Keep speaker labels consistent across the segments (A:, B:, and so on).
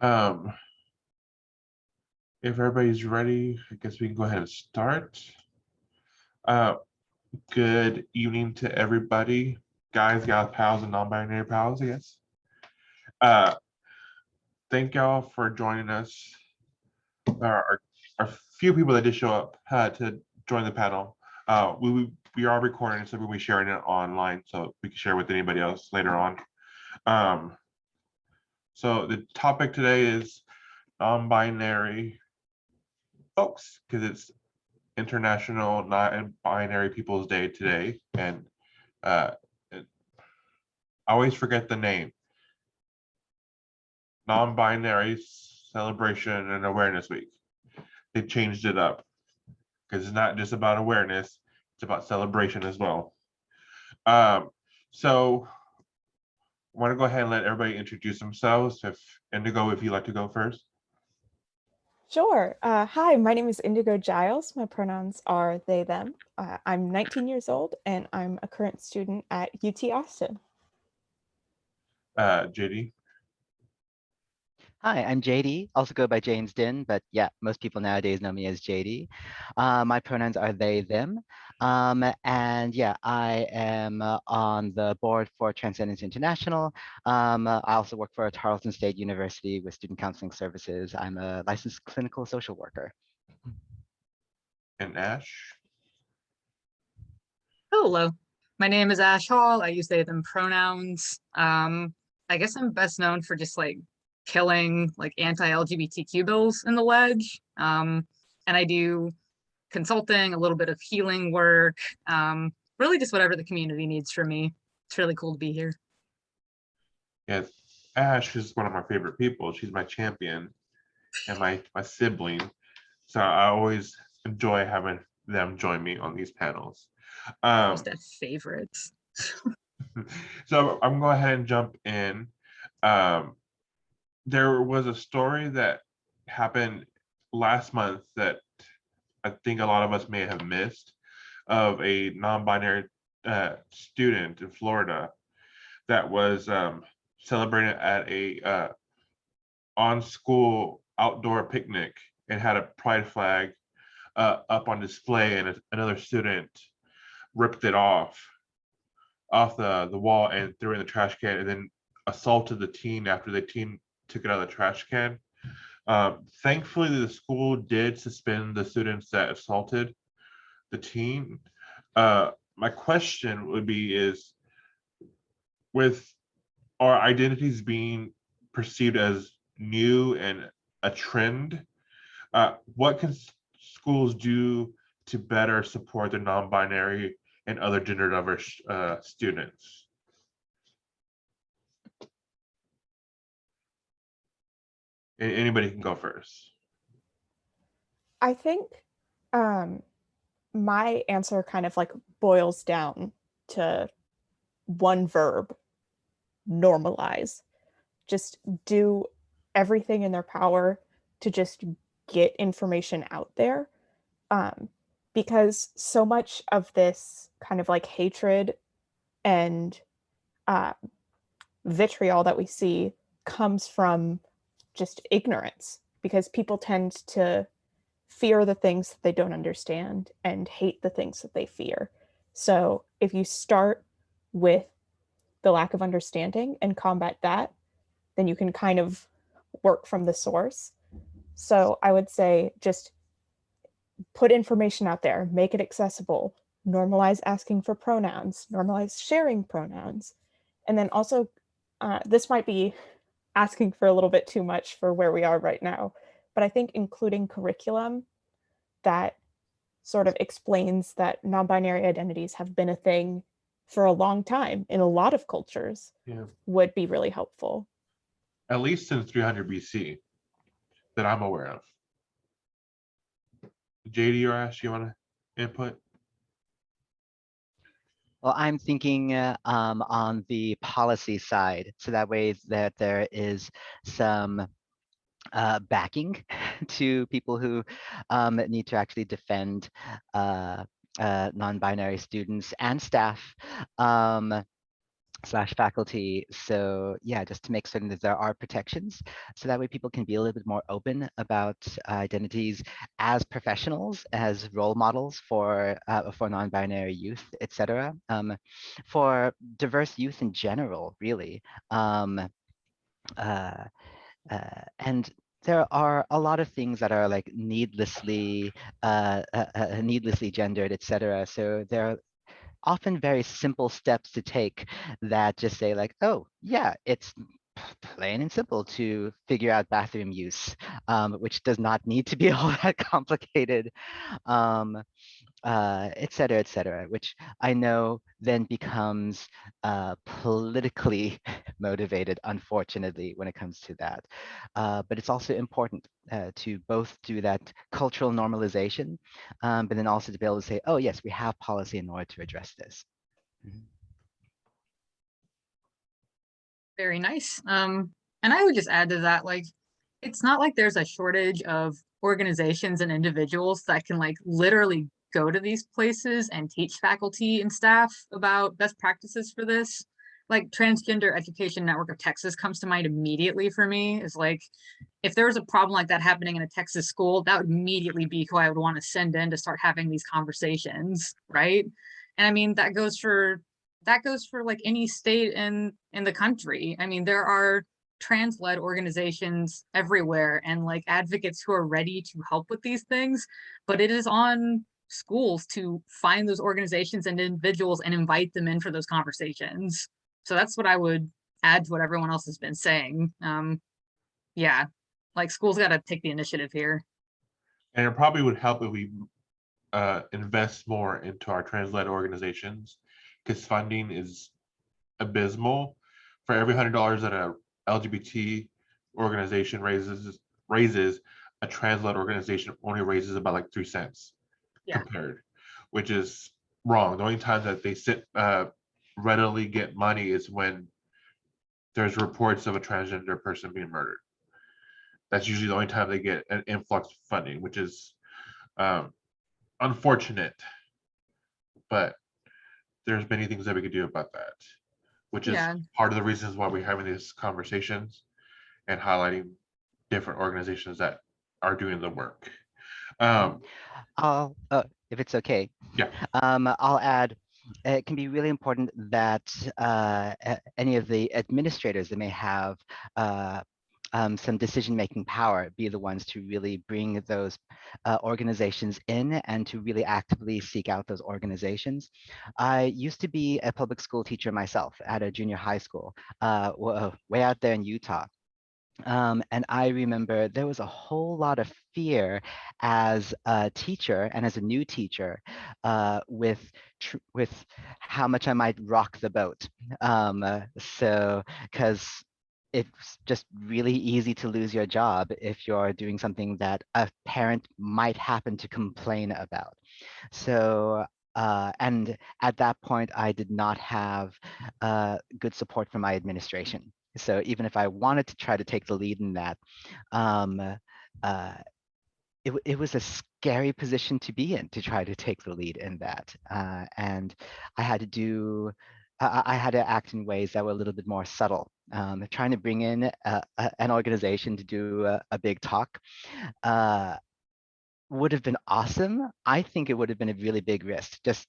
A: Um, if everybody's ready, I guess we can go ahead and start. Uh, good evening to everybody, guys, gals, pals, and non-binary pals, I guess. Thank y'all for joining us. Our few people that did show up to join the panel. We are recording, so we'll be sharing it online, so we can share with anybody else later on. So the topic today is non-binary folks, because it's International Non-Binary People's Day today, and I always forget the name. Non-Binary Celebration and Awareness Week. They changed it up because it's not just about awareness; it's about celebration as well. So I want to go ahead and let everybody introduce themselves. If Indigo, if you'd like to go first.
B: Sure. Hi, my name is Indigo Giles. My pronouns are they, them. I'm 19 years old and I'm a current student at UT Austin.
A: JD.
C: Hi, I'm JD, also go by James Din, but yeah, most people nowadays know me as JD. My pronouns are they, them. And yeah, I am on the board for Transcendence International. I also work for Tarleton State University with Student Counseling Services. I'm a licensed clinical social worker.
A: And Ash.
D: Hello, my name is Ash Hall. I use they, them pronouns. I guess I'm best known for just like killing like anti-LGBTQ bills in the ledge. And I do consulting, a little bit of healing work, really just whatever the community needs from me. It's really cool to be here.
A: Yes, Ash is one of my favorite people. She's my champion and my sibling. So I always enjoy having them join me on these panels.
D: Just have favorites.
A: So I'm going to go ahead and jump in. There was a story that happened last month that I think a lot of us may have missed, of a non-binary student in Florida that was celebrating at a on-school outdoor picnic and had a pride flag up on display, and another student ripped it off the wall and threw it in the trash can, and then assaulted the teen after the teen took it out of the trash can. Thankfully, the school did suspend the students that assaulted the teen. My question would be is, with our identities being perceived as new and a trend, what can schools do to better support the non-binary and other gender diverse students? Anybody can go first.
B: I think my answer kind of like boils down to one verb: normalize. Just do everything in their power to just get information out there. Because so much of this kind of like hatred and vitriol that we see comes from just ignorance, because people tend to fear the things that they don't understand and hate the things that they fear. So if you start with the lack of understanding and combat that, then you can kind of work from the source. So I would say just put information out there, make it accessible, normalize asking for pronouns, normalize sharing pronouns. And then also, this might be asking for a little bit too much for where we are right now, but I think including curriculum that sort of explains that non-binary identities have been a thing for a long time in a lot of cultures would be really helpful.
A: At least since 300 BC that I'm aware of. JD or Ash, you want to input?
C: Well, I'm thinking on the policy side, so that way that there is some backing to people who need to actually defend non-binary students and staff. faculty. So yeah, just to make certain that there are protections, so that way people can be a little bit more open about identities as professionals, as role models for non-binary youth, etc. For diverse youth in general, really. Um, uh, and there are a lot of things that are like needlessly gendered, etc. So there are often very simple steps to take that just say like, oh yeah, it's plain and simple to figure out bathroom use, which does not need to be all that complicated. Um, et cetera, which I know then becomes politically motivated, unfortunately, when it comes to that. But it's also important to both do that cultural normalization, but then also to be able to say, oh yes, we have policy in order to address this. Mhm.
D: Very nice. And I would just add to that, like, it's not like there's a shortage of organizations and individuals that can like literally go to these places and teach faculty and staff about best practices for this. Like Transgender Education Network of Texas comes to mind immediately for me. Is like, if there was a problem like that happening in a Texas school, that would immediately be who I would want to send in to start having these conversations, right? And I mean, that goes for like any state in the country. I mean, there are trans-led organizations everywhere and like advocates who are ready to help with these things, but it is on schools to find those organizations and individuals and invite them in for those conversations. So that's what I would add to what everyone else has been saying. Yeah, like schools got to take the initiative here.
A: And it probably would help if we invest more into our trans-led organizations, because funding is abysmal. For every $100 that a LGBT organization raises, a trans-led organization only raises about like 3 cents compared, which is wrong. The only time that they readily get money is when there's reports of a transgender person being murdered. That's usually the only time they get an influx of funding, which is unfortunate, but there's many things that we could do about that, which is part of the reasons why we're having these conversations and highlighting different organizations that are doing the work.
C: If it's okay,
A: yeah,
C: I'll add, it can be really important that any of the administrators that may have some decision-making power be the ones to really bring those organizations in and to really actively seek out those organizations. I used to be a public school teacher myself at a junior high school way out there in Utah. And I remember there was a whole lot of fear as a teacher and as a new teacher with how much I might rock the boat. So, because it's just really easy to lose your job if you're doing something that a parent might happen to complain about. So, and at that point, I did not have good support from my administration. So even if I wanted to try to take the lead in that, it was a scary position to be in, to try to take the lead in that. And I had to I had to act in ways that were a little bit more subtle. Trying to bring in an organization to do a big talk would have been awesome. I think it would have been a really big risk, just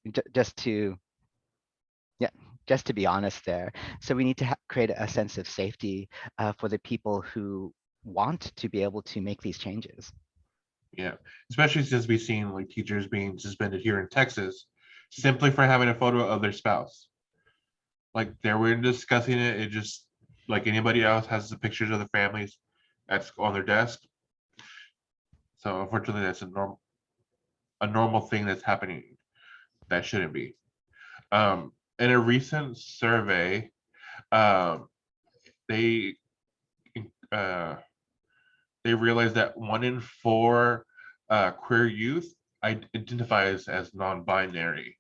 C: to be honest there. So we need to create a sense of safety for the people who want to be able to make these changes.
A: Yeah, especially since we've seen like teachers being suspended here in Texas simply for having a photo of their spouse. Like they were discussing it, it just like anybody else has the pictures of the families that's on their desk. So unfortunately, that's a normal thing that's happening that shouldn't be. In a recent survey, they realized that 1 in 4 queer youth identifies as non-binary.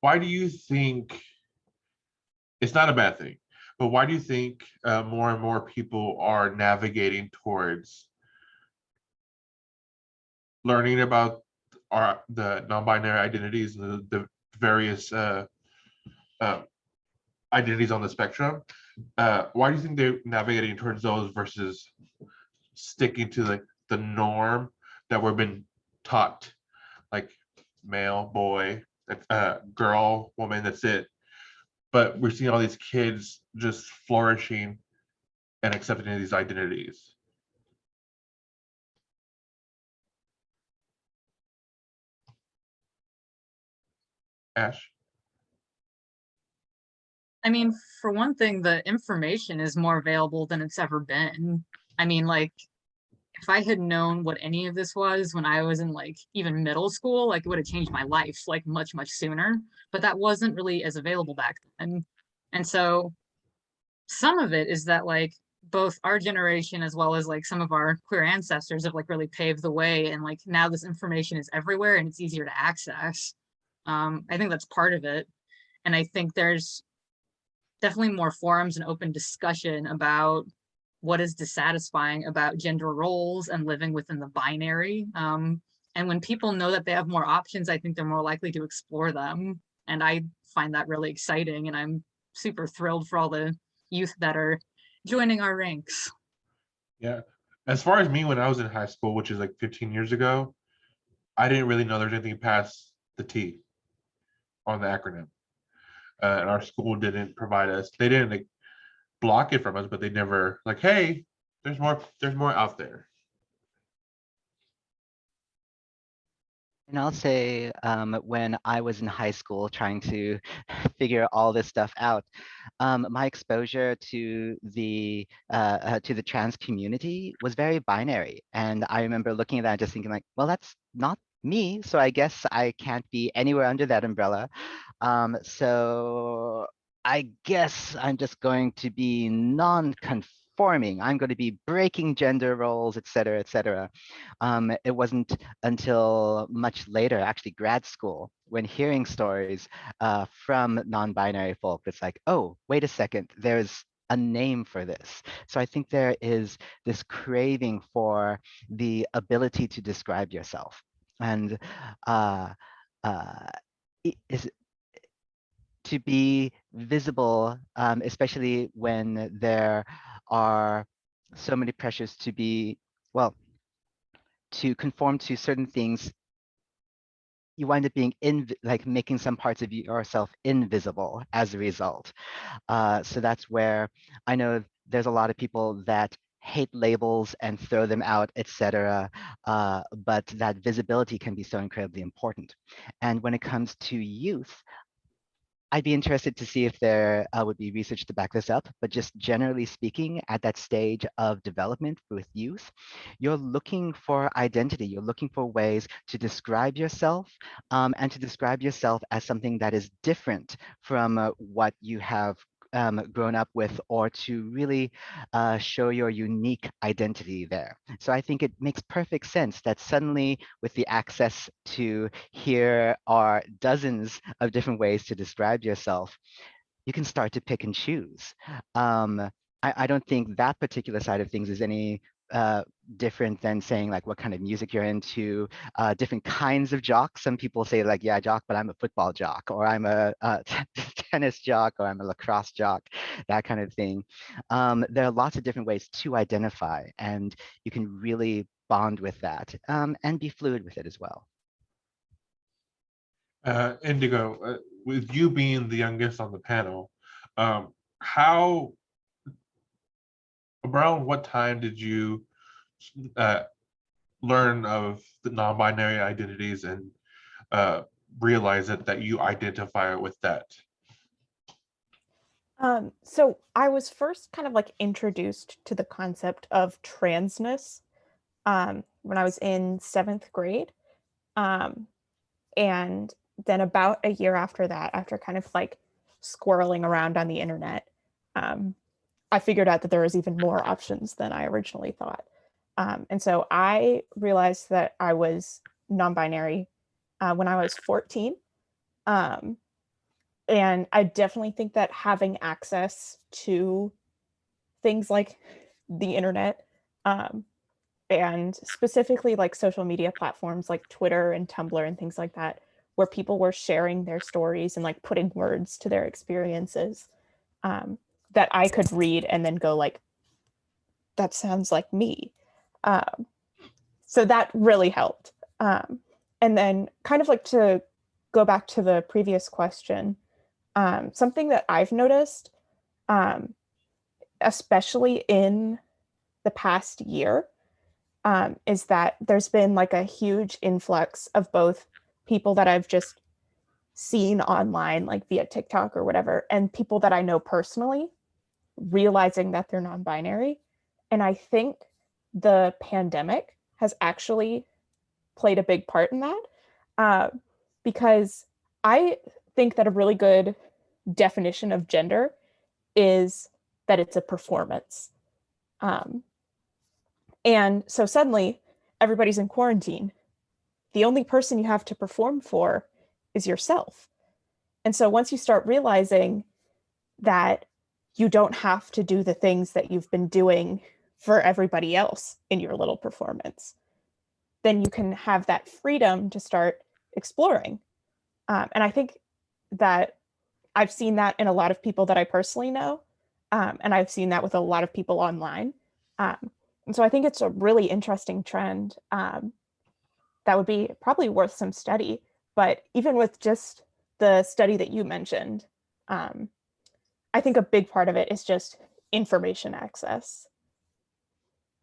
A: Why do you think, it's not a bad thing, but why do you think more and more people are navigating towards learning about the non-binary identities and the various uh, identities on the spectrum. Why do you think they're navigating towards those versus sticking to the norm that we've been taught, like male, boy, girl, woman, that's it. But we're seeing all these kids just flourishing and accepting these identities. Ash?
D: I mean, for one thing, the information is more available than it's ever been. I mean, like, if I had known what any of this was when I was in like even middle school, like it would have changed my life like much, much sooner. But that wasn't really as available back then. And so some of it is that like both our generation as well as like some of our queer ancestors have like really paved the way, and like now this information is everywhere and it's easier to access. I think that's part of it. And I think there's definitely more forums and open discussion about what is dissatisfying about gender roles and living within the binary. And when people know that they have more options, I think they're more likely to explore them. And I find that really exciting. And I'm super thrilled for all the youth that are joining our ranks.
A: Yeah. As far as me, when I was in high school, which is like 15 years ago, I didn't really know there's anything past the T on the acronym. And our school didn't provide us, they didn't like block it from us, but they never like, hey, there's more out there.
C: And I'll say, when I was in high school trying to figure all this stuff out, my exposure to the trans community was very binary. And I remember looking at that and just thinking like, well, that's not me, so I guess I can't be anywhere under that umbrella. So I guess I'm just going to be non-conforming. I'm going to be breaking gender roles, et cetera, et cetera. It wasn't until much later, actually grad school, when hearing stories from non-binary folk, it's like, oh, wait a second, there's a name for this. So I think there is this craving for the ability to describe yourself. And is to be visible, especially when there are so many pressures to be, well, to conform to certain things. You wind up being like making some parts of yourself invisible as a result. So that's where I know there's a lot of people that hate labels and throw them out, etc. But that visibility can be so incredibly important. And when it comes to youth, I'd be interested to see if there would be research to back this up, but just generally speaking, at that stage of development with youth, you're looking for identity. You're looking for ways to describe yourself, and to describe yourself as something that is different from what you have grown up with, or to really show your unique identity there. So I think it makes perfect sense that suddenly with the access to here are dozens of different ways to describe yourself, you can start to pick and choose. I don't think that particular side of things is any different than saying like what kind of music you're into, different kinds of jocks. Some people say like, yeah, jock, but I'm a football jock, or I'm a tennis jock, or I'm a lacrosse jock, that kind of thing. There are lots of different ways to identify, and you can really bond with that, and be fluid with it as well.
A: Indigo, with you being the youngest on the panel, how, around what time did you learn of the non-binary identities and realize that you identify with that?
B: So I was first kind of like introduced to the concept of transness when I was in 7th grade. And then about a year after that, after kind of like squirreling around on the internet, I figured out that there was even more options than I originally thought. And so I realized that I was non-binary when I was 14. And I definitely think that having access to things like the internet, and specifically like social media platforms like Twitter and Tumblr and things like that, where people were sharing their stories and like putting words to their experiences, that I could read and then go like, that sounds like me. So that really helped. And then kind of like to go back to the previous question, something that I've noticed, especially in the past year, is that there's been like a huge influx of both people that I've just seen online, like via TikTok or whatever, and people that I know personally realizing that they're non-binary. And I think the pandemic has actually played a big part in that, because I think that a really good definition of gender is that it's a performance. And so suddenly everybody's in quarantine. The only person you have to perform for is yourself. And so once you start realizing that you don't have to do the things that you've been doing for everybody else in your little performance, then you can have that freedom to start exploring. And I think that I've seen that in a lot of people that I personally know. And I've seen that with a lot of people online. And so I think it's a really interesting trend that would be probably worth some study. But even with just the study that you mentioned, I think a big part of it is just information access.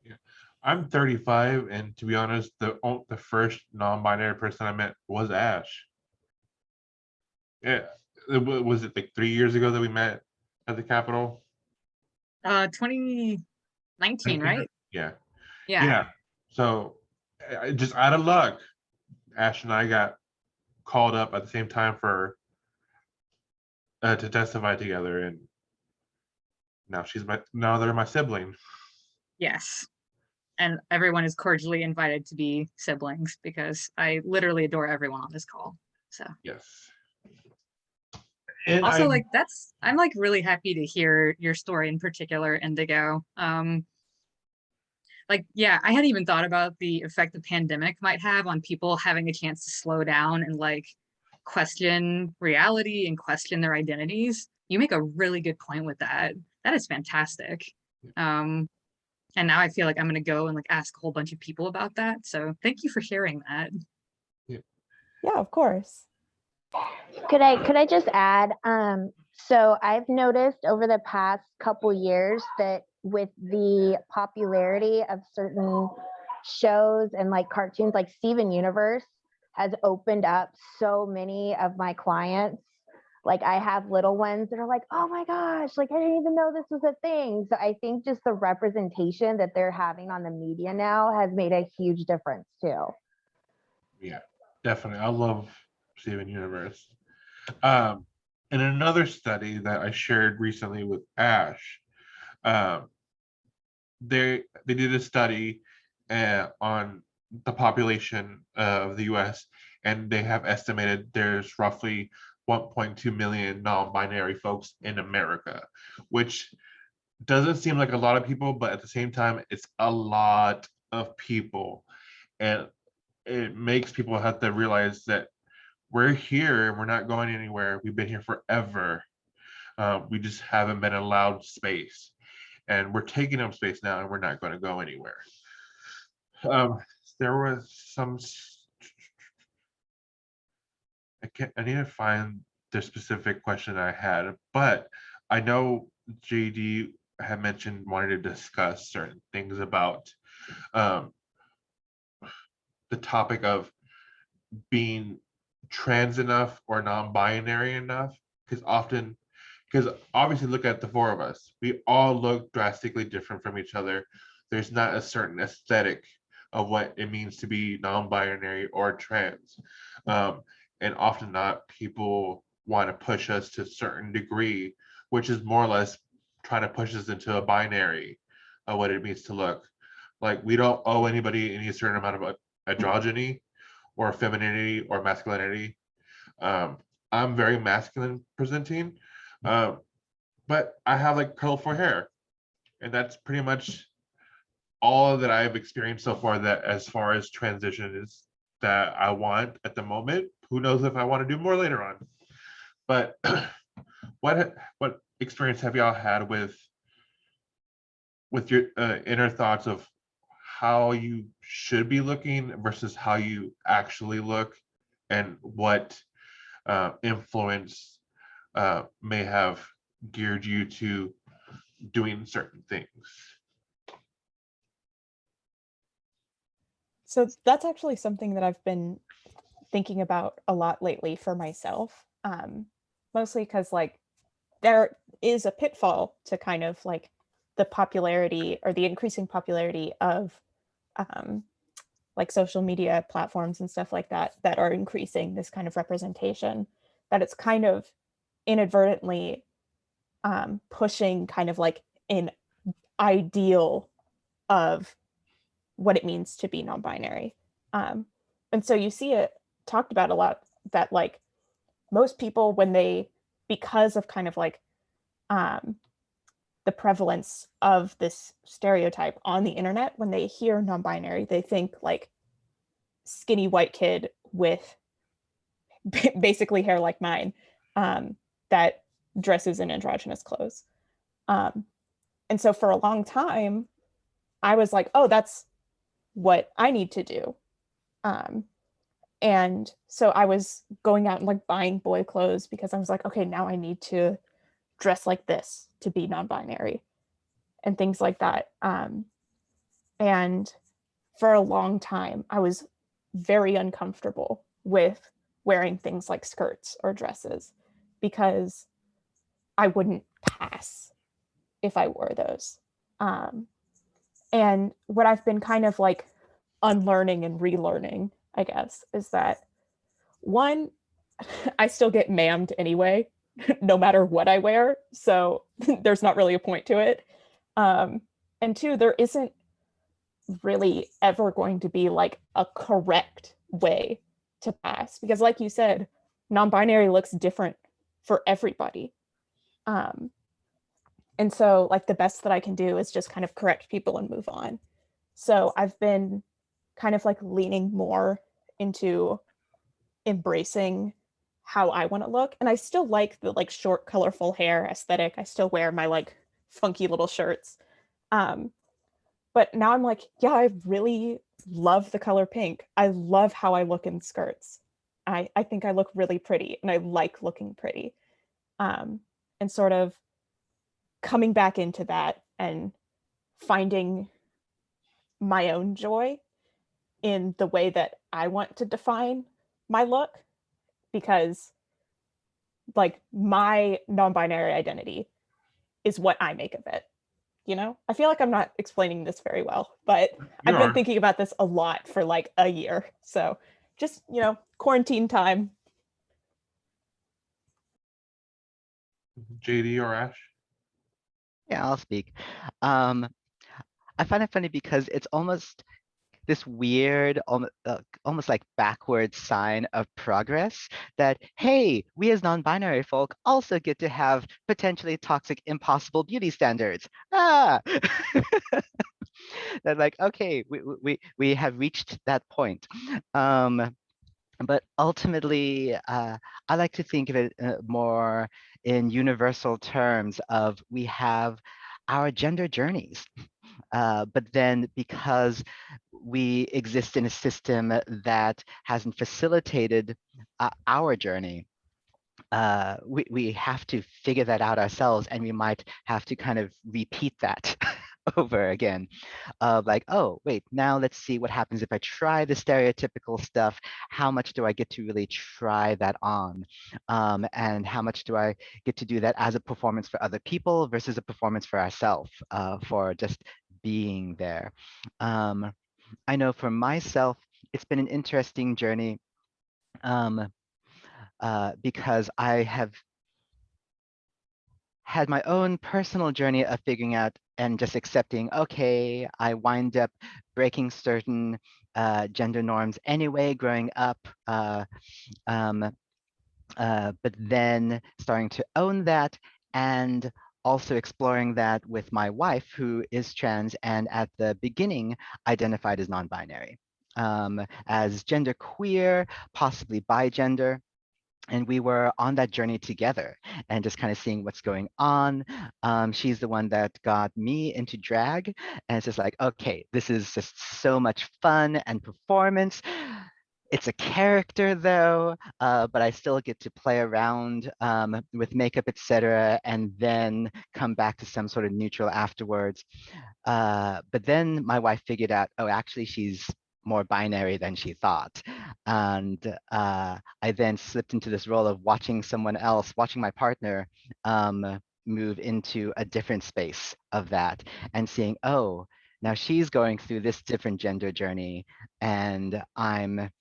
A: Yeah. I'm 35, and to be honest, the first non-binary person I met was Ash. Yeah, was it like 3 years ago that we met at the Capitol?
D: 2019, right?
A: Yeah.
D: Yeah.
A: Yeah. So just out of luck, Ash and I got called up at the same time for to testify together, and now they're my sibling.
D: Yes. And everyone is cordially invited to be siblings because I literally adore everyone on this call. So
A: Yes. And
D: also, like, I'm like really happy to hear your story in particular, Indigo. Like, yeah, I hadn't even thought about the effect the pandemic might have on people having a chance to slow down and like question reality and question their identities. You make a really good point with that. That is fantastic. And now I feel like I'm going to go and like ask a whole bunch of people about that. So thank you for sharing that.
B: Yeah, of course.
E: Could I just add, so I've noticed over the past couple years that with the popularity of certain shows and like cartoons, like Steven Universe has opened up so many of my clients. Like I have little ones that are like, oh my gosh, like I didn't even know this was a thing. So I think just the representation that they're having on the media now has made a huge difference too.
A: Yeah, definitely. I love Steven Universe. In another study that I shared recently with Ash, they did a study on the population of the US, and they have estimated there's roughly 1.2 million non-binary folks in America, which doesn't seem like a lot of people, but at the same time, it's a lot of people. And it makes people have to realize that we're here and we're not going anywhere. We've been here forever. We just haven't been allowed space. And we're taking up space now, and we're not going to go anywhere. There was some, I need to find the specific question I had, but I know JD had mentioned wanting to discuss certain things about the topic of being trans enough or non-binary enough, because obviously look at the four of us, we all look drastically different from each other. There's not a certain aesthetic of what it means to be non-binary or trans, and often not people want to push us to a certain degree, which is more or less trying to push us into a binary of what it means to look like. We don't owe anybody any certain amount of androgyny or femininity or masculinity. I'm very masculine presenting, but I have like colorful hair, and that's pretty much all that I've experienced so far, that as far as transition is that I want at the moment. who knows if I want to do more later on. But what experience have y'all had with your inner thoughts of how you should be looking versus how you actually look, and what influence may have geared you to doing certain things?
B: So that's actually something that I've been thinking about a lot lately for myself, mostly because like there is a pitfall to kind of like the popularity or the increasing popularity of like social media platforms and stuff like that that are increasing this kind of representation, that it's kind of inadvertently pushing kind of like an ideal of what it means to be non-binary. And so you see it talked about a lot, that like most people, when they, because of kind of like the prevalence of this stereotype on the internet, when they hear non-binary, they think like skinny white kid with basically hair like mine, that dresses in androgynous clothes. And so for a long time, I was like, oh, that's what I need to do. And so I was going out and like buying boy clothes because I was like, okay, now I need to dress like this to be non-binary and things like that. And for a long time, I was very uncomfortable with wearing things like skirts or dresses because I wouldn't pass if I wore those. And what I've been kind of like unlearning and relearning, I guess, is that one, I still get mammed anyway, no matter what I wear. So there's not really a point to it. And two, there isn't really ever going to be like a correct way to pass, because like you said, non-binary looks different for everybody. And so like the best that I can do is just kind of correct people and move on. So I've been kind of like leaning more into embracing how I want to look. And I still like the like short, colorful hair aesthetic. I still wear my like funky little shirts. But now I'm like, yeah, I really love the color pink. I love how I look in skirts. I think I look really pretty and I like looking pretty. And sort of coming back into that and finding my own joy in the way that I want to define my look, because like my non-binary identity is what I make of it. You know, I feel like I'm not explaining this very well, but I've been thinking about this a lot for like a year. So just, you know, quarantine time.
A: JD or Ash?
C: Yeah, I'll speak. I find it funny because it's almost this weird, almost like backward sign of progress that, hey, we as non-binary folk also get to have potentially toxic, impossible beauty standards. Ah, that like, okay, we have reached that point. But ultimately, I like to think of it more in universal terms of we have our gender journeys. But then because we exist in a system that hasn't facilitated our journey, we have to figure that out ourselves, and we might have to kind of repeat that over again of like, oh, wait, now let's see what happens if I try the stereotypical stuff. How much do I get to really try that on? And how much do I get to do that as a performance for other people versus a performance for ourselves, for just being there? I know for myself, it's been an interesting journey because I have had my own personal journey of figuring out and just accepting, okay, I wind up breaking certain gender norms anyway growing up, but then starting to own that and also exploring that with my wife, who is trans and at the beginning identified as non-binary. as genderqueer, possibly bigender. And we were on that journey together and just kind of seeing what's going on. She's the one that got me into drag. And it's just like, okay, this is just so much fun and performance. It's a character though, but I still get to play around with makeup, etc., and then come back to some sort of neutral afterwards. But then my wife figured out, oh, actually, she's more binary than she thought. And I then slipped into this role of watching someone else, watching my partner move into a different space of that and seeing, oh, now she's going through this different gender journey and I'm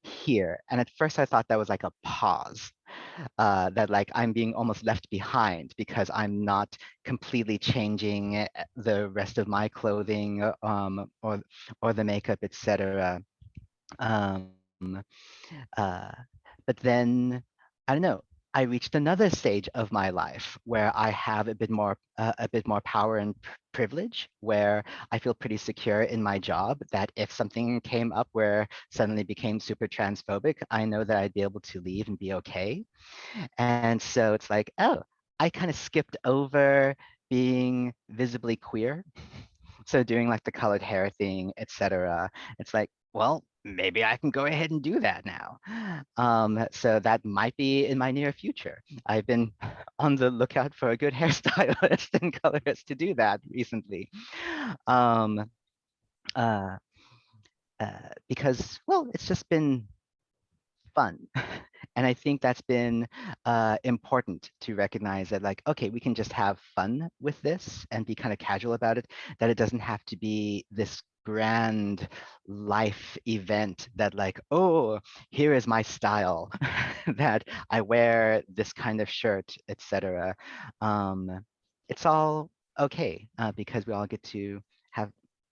C: here. And at first I thought that was like a pause, that like I'm being almost left behind because I'm not completely changing the rest of my clothing or the makeup, etc. Um, but then I don't know. I reached another stage of my life where I have a bit more power and privilege, where I feel pretty secure in my job that if something came up where suddenly became super transphobic, I know that I'd be able to leave and be okay. And so it's like, oh, I kind of skipped over being visibly queer. So doing like the colored hair thing, etc. It's like, well, maybe I can go ahead and do that now. So that might be in my near future. I've been on the lookout for a good hairstylist and colorist to do that recently. Um, uh, because, well, it's just been fun. And I think that's been important to recognize that like, okay, we can just have fun with this and be kind of casual about it, that it doesn't have to be this grand life event that like, oh, here is my style, that I wear this kind of shirt, etc. It's all okay because we all get to have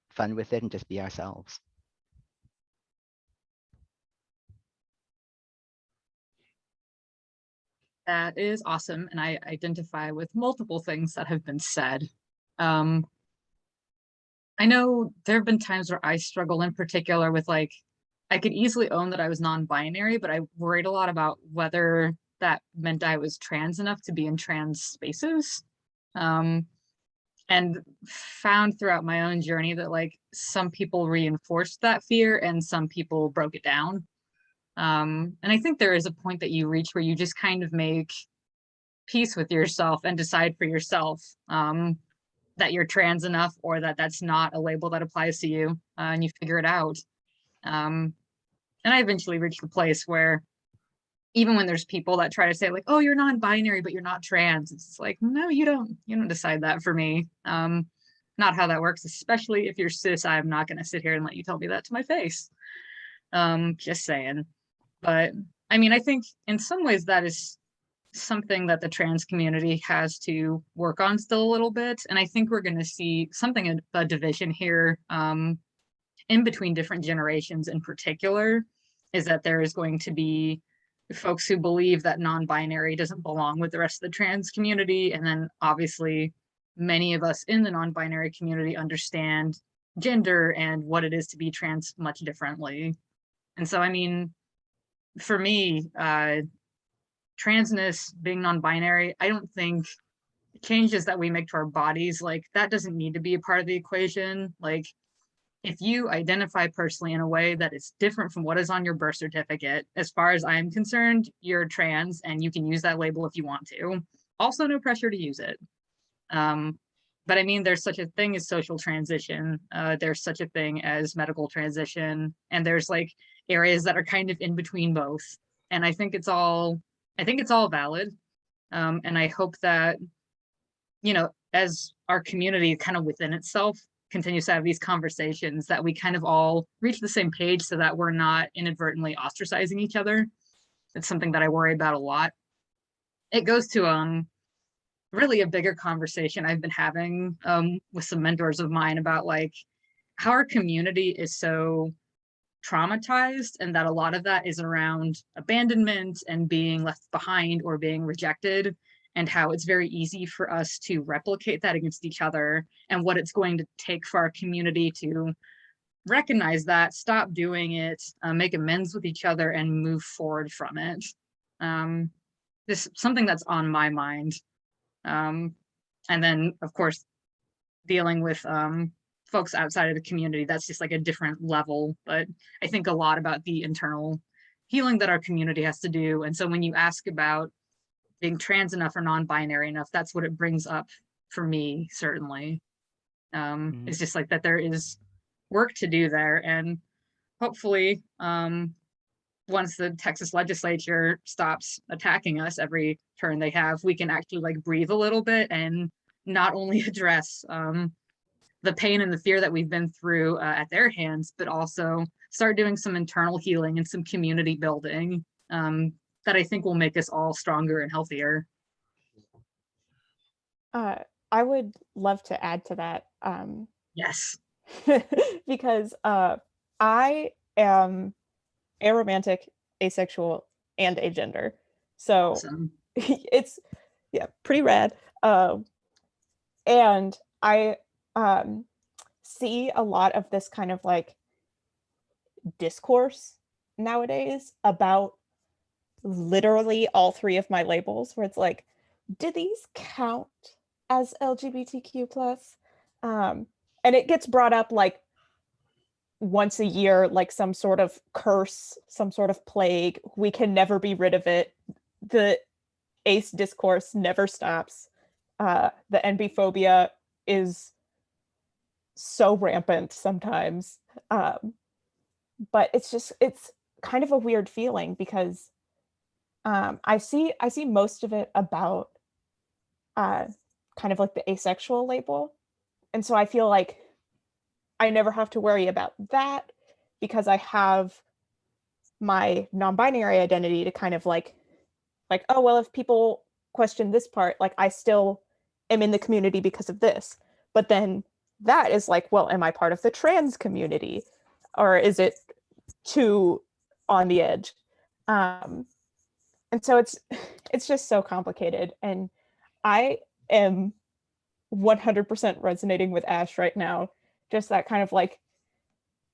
C: fun with it and just be ourselves.
D: That is awesome. And I identify with multiple things that have been said. I know there have been times where I struggle in particular with like, I could easily own that I was non-binary, but I worried a lot about whether that meant I was trans enough to be in trans spaces. And found throughout my own journey that like some people reinforced that fear and some people broke it down. And I think there is a point that you reach where you just kind of make peace with yourself and decide for yourself that you're trans enough or that that's not a label that applies to you, and you figure it out. And I eventually reached the place where even when there's people that try to say like, oh, you're non-binary, but you're not trans, it's like, no, you don't decide that for me. Not how that works, especially if you're cis. I'm not going to sit here and let you tell me that to my face. Just saying. But I mean, I think in some ways that is something that the trans community has to work on still a little bit. And I think we're going to see something, a division here in between different generations in particular, is that there is going to be folks who believe that non-binary doesn't belong with the rest of the trans community. And then obviously many of us in the non-binary community understand gender and what it is to be trans much differently. And so, I mean, for me, transness, being non-binary, I don't think changes that we make to our bodies, like that doesn't need to be a part of the equation. Like if you identify personally in a way that is different from what is on your birth certificate, as far as I'm concerned, you're trans and you can use that label if you want to. Also, no pressure to use it. But I mean, there's such a thing as social transition. There's such a thing as medical transition. And there's like areas that are kind of in between both. And I think it's all valid. And I hope that, you know, as our community kind of within itself continues to have these conversations, that we kind of all reach the same page so that we're not inadvertently ostracizing each other. It's something that I worry about a lot. It goes to really a bigger conversation I've been having with some mentors of mine about like how our community is so traumatized, and that a lot of that is around abandonment and being left behind or being rejected, and how it's very easy for us to replicate that against each other, and what it's going to take for our community to recognize that, stop doing it, make amends with each other, and move forward from it. This is something that's on my mind. And then, of course, dealing with folks outside of the community, that's just like a different level. But I think a lot about the internal healing that our community has to do. And so when you ask about being trans enough or non-binary enough, that's what it brings up for me, certainly. It's just like that there is work to do there. And hopefully, once the Texas legislature stops attacking us every turn they have, we can actually like breathe a little bit and not only address the pain and the fear that we've been through at their hands, but also start doing some internal healing and some community building that I think will make us all stronger and healthier.
B: I would love to add to that.
D: Yes.
B: Because I am aromantic, asexual, and agender. So
D: Awesome.
B: it's pretty rad. And I see a lot of this kind of like discourse nowadays about literally all three of my labels, where it's like, do these count as LGBTQ plus? And it gets brought up like once a year, like some sort of curse, some sort of plague. We can never be rid of it. The ace discourse never stops. The NB phobia is so rampant sometimes. But it's kind of a weird feeling because I see most of it about kind of like the asexual label. And so I feel like I never have to worry about that because I have my non-binary identity to kind of like, oh, well, if people question this part, like I still am in the community because of this. But then that is like, well, am I part of the trans community? Or is it too on the edge? And so it's just so complicated. And I am 100% resonating with Ash right now. Just that kind of like,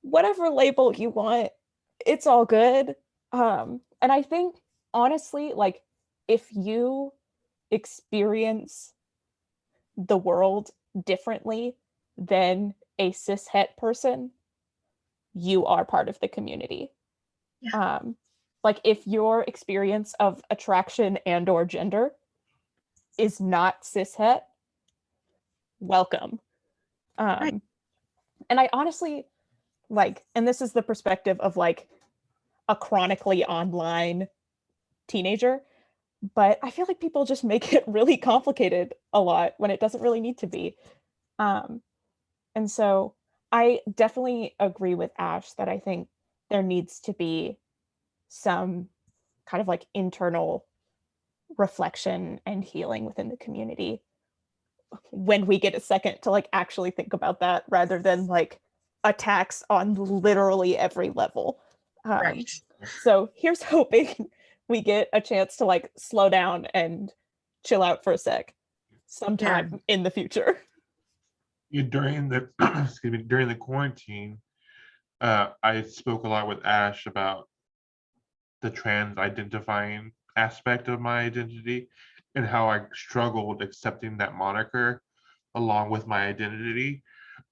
B: whatever label you want, it's all good. And I think honestly, like if you experience the world differently than a cishet person, you are part of the community.
D: Yeah.
B: Like if your experience of attraction and or gender is not cishet, welcome.
D: Right.
B: And I honestly like, and this is the perspective of like a chronically online teenager, but I feel like people just make it really complicated a lot when it doesn't really need to be. And so I definitely agree with Ash that I think there needs to be some kind of like internal reflection and healing within the community when we get a second to like actually think about that rather than like attacks on literally every level.
D: Right.
B: So here's hoping we get a chance to like slow down and chill out for a sec sometime in the future.
A: During the excuse me, during the quarantine, I spoke a lot with Ash about the trans identifying aspect of my identity and how I struggled accepting that moniker along with my identity.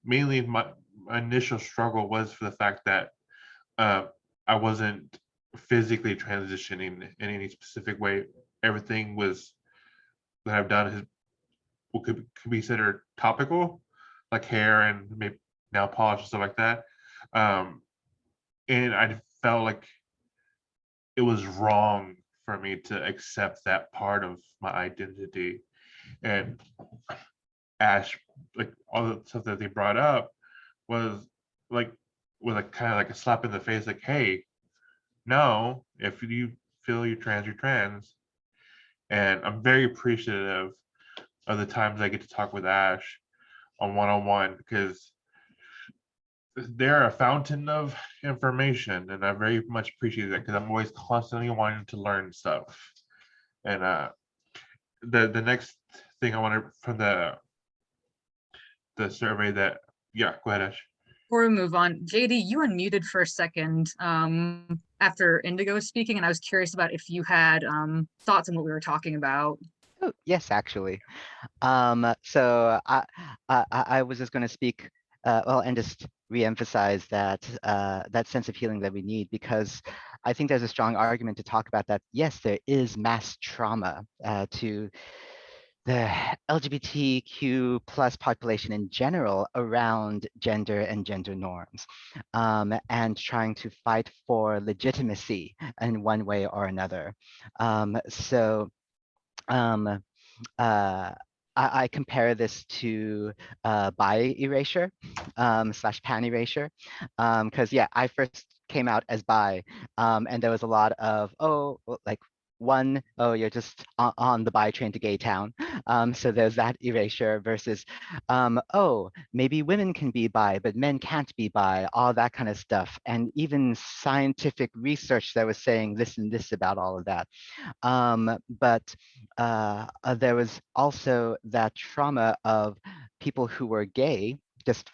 A: Mainly my initial struggle was for the fact that I wasn't physically transitioning in any specific way. Everything was that I've done has could be considered topical, like hair and maybe nail polish and stuff like that. And I felt like it was wrong for me to accept that part of my identity. And Ash, like all the stuff that they brought up was like kind of like a slap in the face, like, hey, no, if you feel you're trans. And I'm very appreciative of the times I get to talk with Ash on one-on-one because they're a fountain of information, and I very much appreciate that because I'm always constantly wanting to learn stuff. And the next thing I want to from the survey that go ahead, Ash.
D: Before we move on, JD, you unmuted for a second after Indigo was speaking, and I was curious about if you had thoughts on what we were talking about.
C: Oh, yes, actually. So I was just going to speak, well, and just reemphasize that that sense of healing that we need, because I think there's a strong argument to talk about that. Yes, there is mass trauma to the LGBTQ plus population in general around gender and gender norms, and trying to fight for legitimacy in one way or another. So uh, I compare this to bi erasure slash pan erasure, because yeah, I first came out as bi, and there was a lot of, oh, well, like one, oh, you're just on the bi train to gay town. So there's that erasure versus, oh, maybe women can be bi, but men can't be bi, all that kind of stuff. And even scientific research that was saying this and this about all of that. But there was also that trauma of people who were gay, just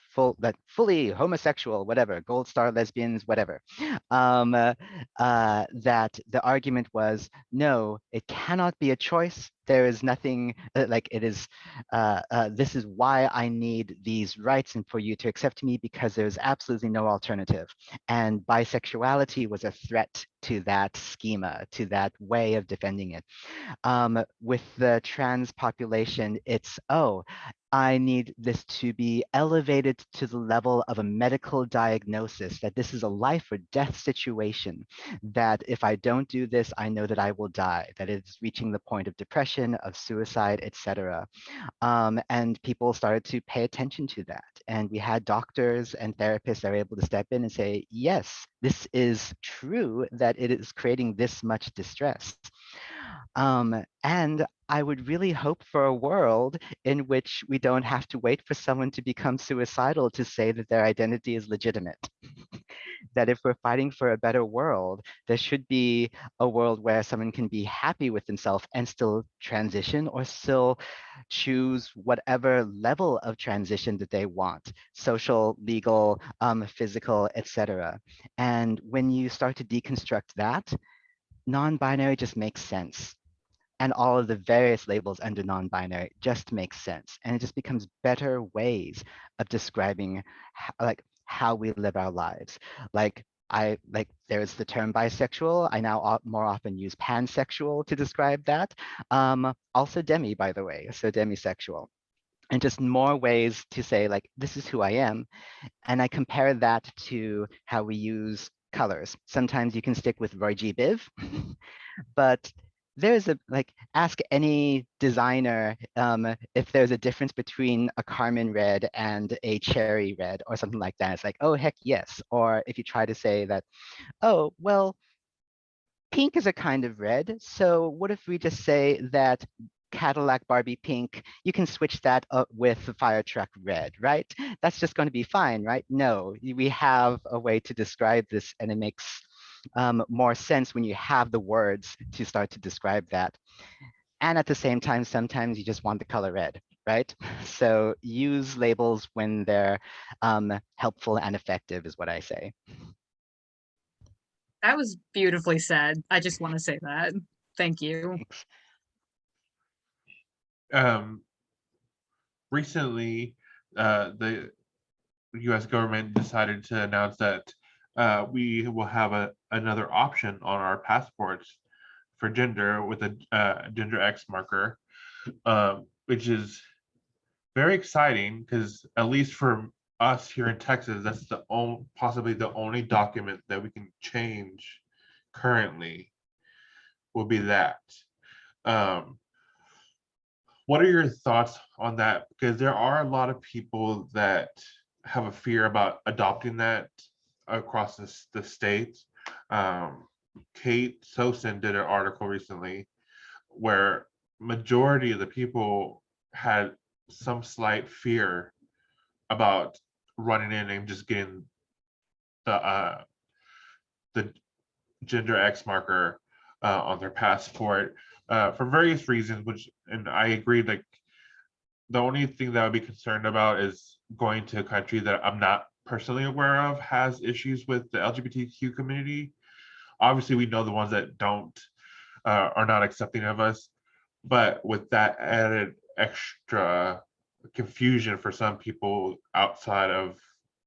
C: fully homosexual, whatever, gold star lesbians, whatever. That the argument was, no, it cannot be a choice. There is nothing like it is. This is why I need these rights and for you to accept me, because there's absolutely no alternative. And bisexuality was a threat to that schema, to that way of defending it. With the trans population, it's, oh, I need this to be elevated to the level of a medical diagnosis, that this is a life or death situation, that if I don't do this, I know that I will die, that it's reaching the point of depression, of suicide, etc. And people started to pay attention to that. And we had doctors and therapists that were able to step in and say, yes, this is true, that it is creating this much distress. And I would really hope for a world in which we don't have to wait for someone to become suicidal to say that their identity is legitimate. That if we're fighting for a better world, there should be a world where someone can be happy with themselves and still transition, or still choose whatever level of transition that they want, social, legal, physical, etc. And when you start to deconstruct that, non-binary just makes sense. And all of the various labels under non-binary just make sense. And it just becomes better ways of describing how we live our lives. Like there's the term bisexual. I now more often use pansexual to describe that. Also demi, by the way, so demisexual. And just more ways to say, like, this is who I am. And I compare that to how we use colors. Sometimes you can stick with Roy G. Biv, but there's ask any designer if there's a difference between a Carmen red and a cherry red or something like that. It's like, oh, heck yes. Or if you try to say that, oh, well, pink is a kind of red. So what if we just say that Cadillac Barbie pink, you can switch that up with fire truck red, right? That's just going to be fine, right? No, we have a way to describe this, and it makes more sense when you have the words to start to describe that. And at the same time, sometimes you just want the color red, right? So use labels when they're helpful and effective is what I say.
D: That was beautifully said. I just want to say that. Thank you.
A: Recently, the U.S. government decided to announce that we will have another option on our passports for gender with a gender X marker, which is very exciting because, at least for us here in Texas, that's possibly the only document that we can change currently will be that. What are your thoughts on that? Because there are a lot of people that have a fear about adopting that across the state. Kate Sosin did an article recently where majority of the people had some slight fear about running in and just getting the gender X marker on their passport for various reasons, and I agreed, like, the only thing that I would be concerned about is going to a country that I'm not personally aware of has issues with the LGBTQ community. Obviously, we know the ones that don't are not accepting of us, but with that added extra confusion for some people outside of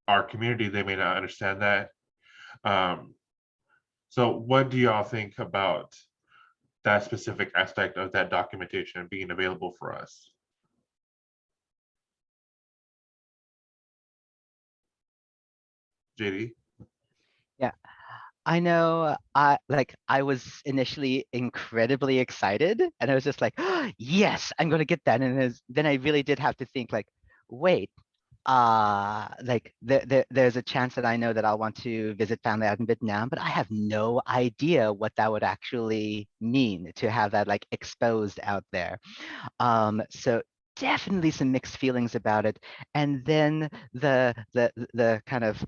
A: our community, they may not understand that. So what do y'all think about that specific aspect of that documentation being available for us? JD?
C: Yeah, I know. I was initially incredibly excited, and I was just like, "Oh, yes, I'm gonna get that." And then I really did have to think, like, wait, like there's a chance that I know that I'll want to visit family out in Vietnam, but I have no idea what that would actually mean to have that like exposed out there. So definitely some mixed feelings about it. And then the kind of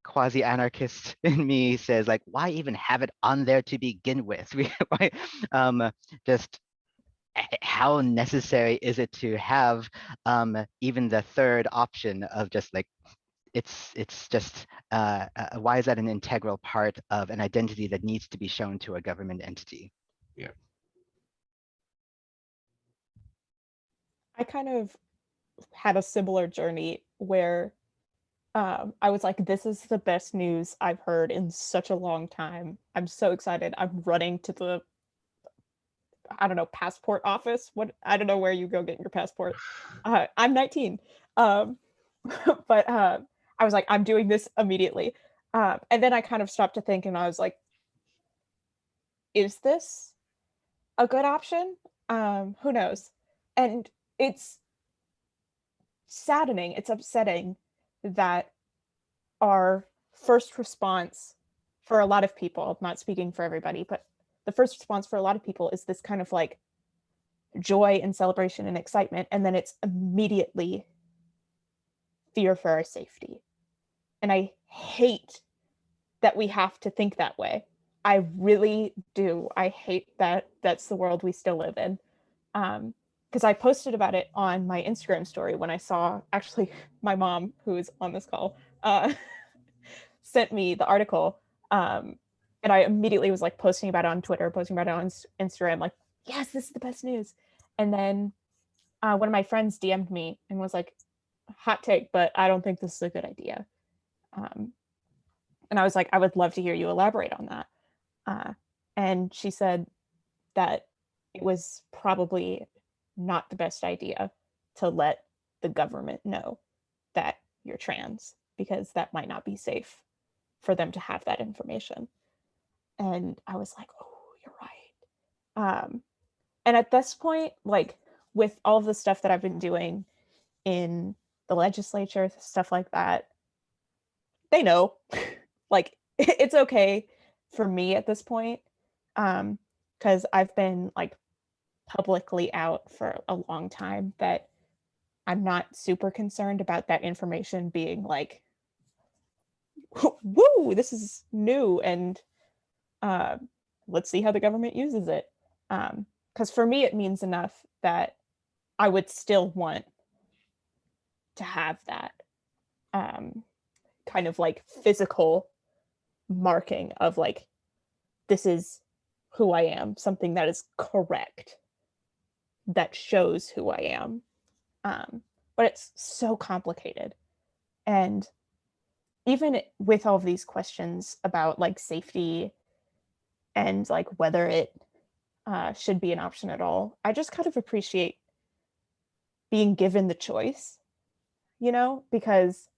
C: quasi-anarchist in me says, like, why even have it on there to begin with? Why, just how necessary is it to have even the third option of just like it's just why is that an integral part of an identity that needs to be shown to a government entity?
A: Yeah.
B: I kind of had a similar journey where I was like, this is the best news I've heard in such a long time. I'm so excited. I'm running to the, I don't know, passport office. What, I don't know where you go get your passport. I'm 19. But I was like, I'm doing this immediately. And then I kind of stopped to think and I was like, is this a good option? Who knows? And it's saddening, it's upsetting that our first response for a lot of people, not speaking for everybody, but the first response for a lot of people is this kind of like joy and celebration and excitement. And then it's immediately fear for our safety. And I hate that we have to think that way. I really do. I hate that that's the world we still live in. Because I posted about it on my Instagram story when I saw, actually, my mom, who is on this call, sent me the article. And I immediately was like posting about it on Twitter, posting about it on Instagram, like, yes, this is the best news. And then one of my friends DM'd me and was like, hot take, but I don't think this is a good idea. And I was like, I would love to hear you elaborate on that. And she said that it was probably not the best idea to let the government know that you're trans, because that might not be safe for them to have that information. And I was like, oh, you're right. And at this point, like with all of the stuff that I've been doing in the legislature, stuff like that, they know. Like it's okay for me at this point, because I've been like publicly out for a long time that I'm not super concerned about that information being like, woo, this is new, and let's see how the government uses it. Because for me, it means enough that I would still want to have that kind of like physical marking of like, this is who I am, something that is correct, that shows who I am. But it's so complicated. And even with all of these questions about like safety and like whether it should be an option at all, I just kind of appreciate being given the choice, you know, because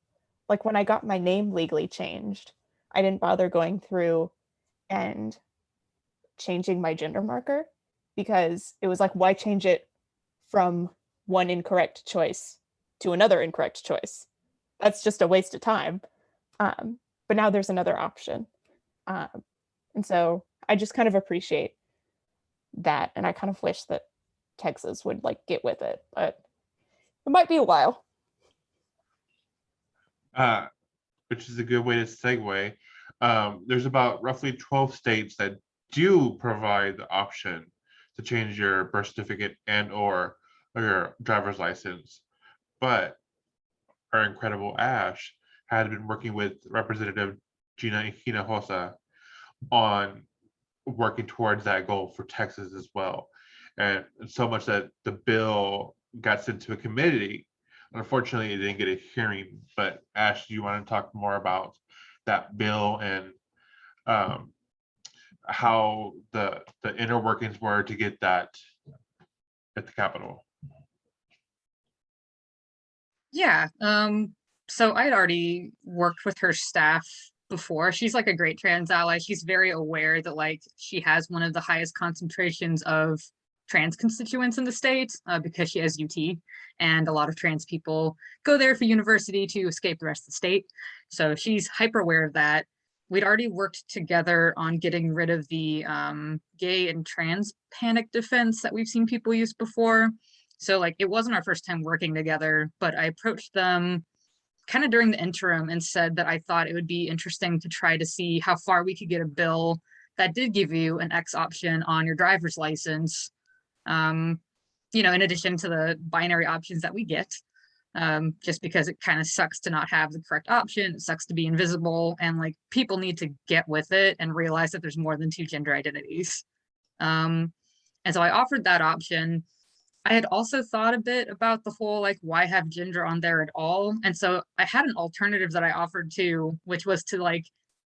B: like when I got my name legally changed, I didn't bother going through and changing my gender marker, because it was like, why change it from one incorrect choice to another incorrect choice? That's just a waste of time. But now there's another option. And so I just kind of appreciate that. And I kind of wish that Texas would like get with it, but it might be a while.
A: Which is a good way to segue. There's about roughly 12 states that do provide the option to change your birth certificate and or your driver's license. But our incredible Ash had been working with Representative Gina Hinojosa on working towards that goal for Texas as well. And so much that the bill got sent to a committee. Unfortunately, it didn't get a hearing. But Ash, do you want to talk more about that bill and how the inner workings were to get that at the Capitol?
D: Yeah. So I'd already worked with her staff before. She's like a great trans ally. She's very aware that like she has one of the highest concentrations of trans constituents in the state because she has UT, and a lot of trans people go there for university to escape the rest of the state. So she's hyper aware of that. We'd already worked together on getting rid of the gay and trans panic defense that we've seen people use before. So like it wasn't our first time working together, but I approached them kind of during the interim and said that I thought it would be interesting to try to see how far we could get a bill that did give you an X option on your driver's license, you know, in addition to the binary options that we get, just because it kind of sucks to not have the correct option. It sucks to be invisible, and like people need to get with it and realize that there's more than two gender identities. And so I offered that option. I had also thought a bit about the whole, like, why have gender on there at all? And so I had an alternative that I offered too, which was to like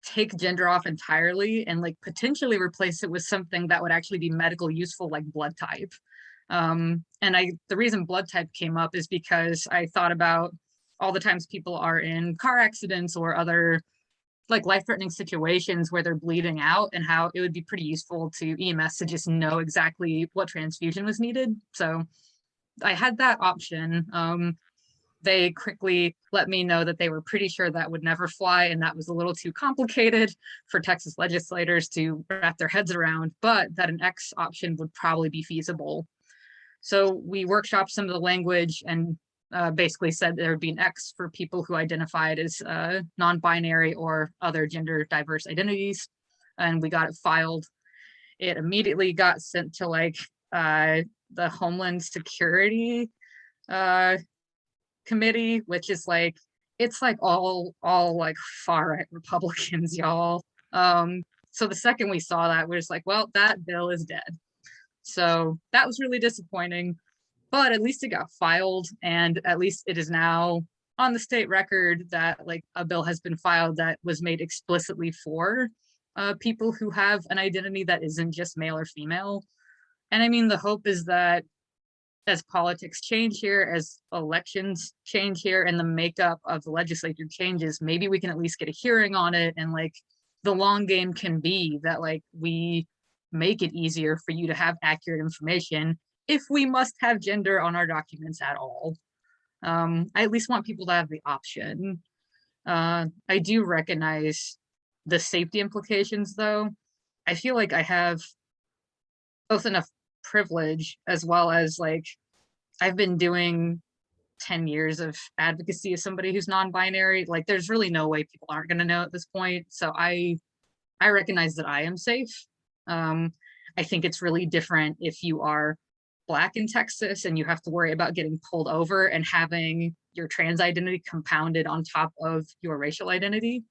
D: take gender off entirely and like potentially replace it with something that would actually be medical useful, like blood type. And the reason blood type came up is because I thought about all the times people are in car accidents or other like life-threatening situations where they're bleeding out, and how it would be pretty useful to EMS to just know exactly what transfusion was needed. So I had that option. They quickly let me know that they were pretty sure that would never fly, and that was a little too complicated for Texas legislators to wrap their heads around, but that an X option would probably be feasible. So we workshopped some of the language and basically said there would be an X for people who identified as non-binary or other gender diverse identities. And we got it filed. It immediately got sent to like the Homeland Security committee, which is like, it's like all like far right Republicans, y'all. So the second we saw that, we're just like, well, that bill is dead. So that was really disappointing. But at least it got filed, and at least it is now on the state record that like a bill has been filed that was made explicitly for people who have an identity that isn't just male or female. And I mean, the hope is that as politics change here, as elections change here, and the makeup of the legislature changes, maybe we can at least get a hearing on it. And like the long game can be that like we make it easier for you to have accurate information if we must have gender on our documents at all. I at least want people to have the option. I do recognize the safety implications though. I feel like I have both enough privilege as well as like I've been doing 10 years of advocacy as somebody who's non-binary. Like there's really no way people aren't going to know at this point. So I recognize that I am safe. I think it's really different if you are Black in Texas and you have to worry about getting pulled over and having your trans identity compounded on top of your racial identity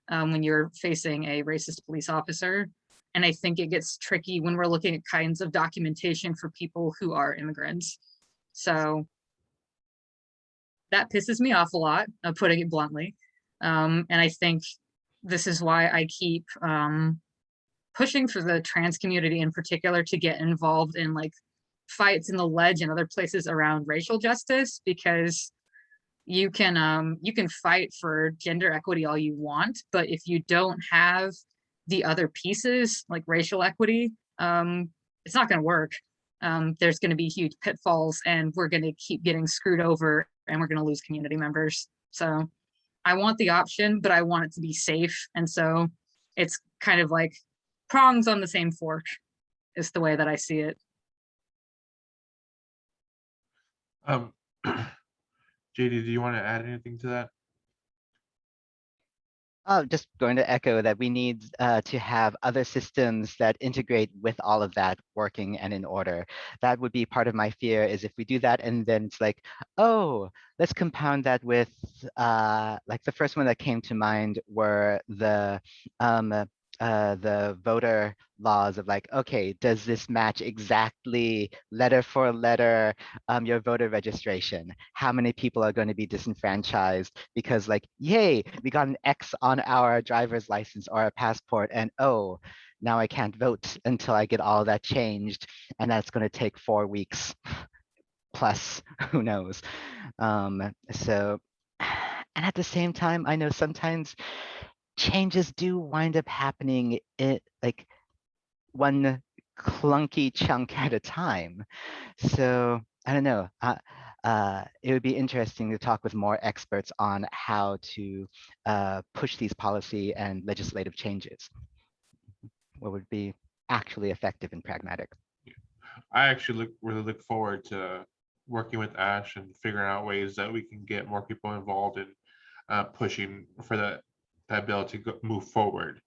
D: when you're facing a racist police officer. And I think it gets tricky when we're looking at kinds of documentation for people who are immigrants. So that pisses me off a lot, putting it bluntly. And I think this is why I keep pushing for the trans community in particular to get involved in like fights in the ledge and other places around racial justice, because you can fight for gender equity all you want, but if you don't have the other pieces like racial equity, it's not going to work. There's going to be huge pitfalls, and we're going to keep getting screwed over, and we're going to lose community members. So I want the option, but I want it to be safe. And so it's kind of like prongs on the same fork is the way that I see it.
A: JD, do you want to add anything to that?
C: Just going to echo that we need to have other systems that integrate with all of that working and in order. That would be part of my fear, is if we do that and then it's like, oh, let's compound that with like the first one that came to mind were the voter laws of like, okay, does this match exactly letter for letter your voter registration? How many people are going to be disenfranchised because like, yay, we got an X on our driver's license or a passport, and oh, now I can't vote until I get all that changed, and that's going to take 4 weeks plus, who knows. So, and at the same time, I know sometimes changes do wind up happening like one clunky chunk at a time. So I don't know. It would be interesting to talk with more experts on how to push these policy and legislative changes. What would be actually effective and pragmatic.
A: I actually really look forward to working with Ash and figuring out ways that we can get more people involved in pushing for that bill to move forward.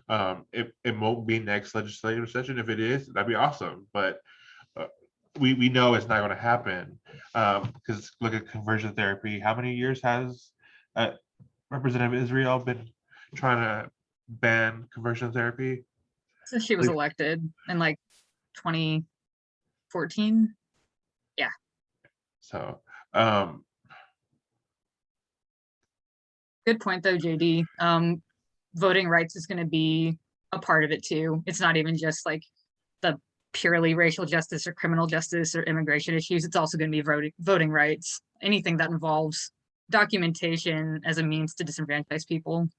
A: It won't be next legislative session. If it is, that'd be awesome. But we know it's not going to happen because look at conversion therapy. How many years has Representative Israel been trying to ban conversion therapy?
D: So she was elected in like 2014. Yeah.
A: So
D: good point though, JD. Voting rights is going to be a part of it too. It's not even just like the purely racial justice or criminal justice or immigration issues. It's also going to be voting rights, anything that involves documentation as a means to disenfranchise people.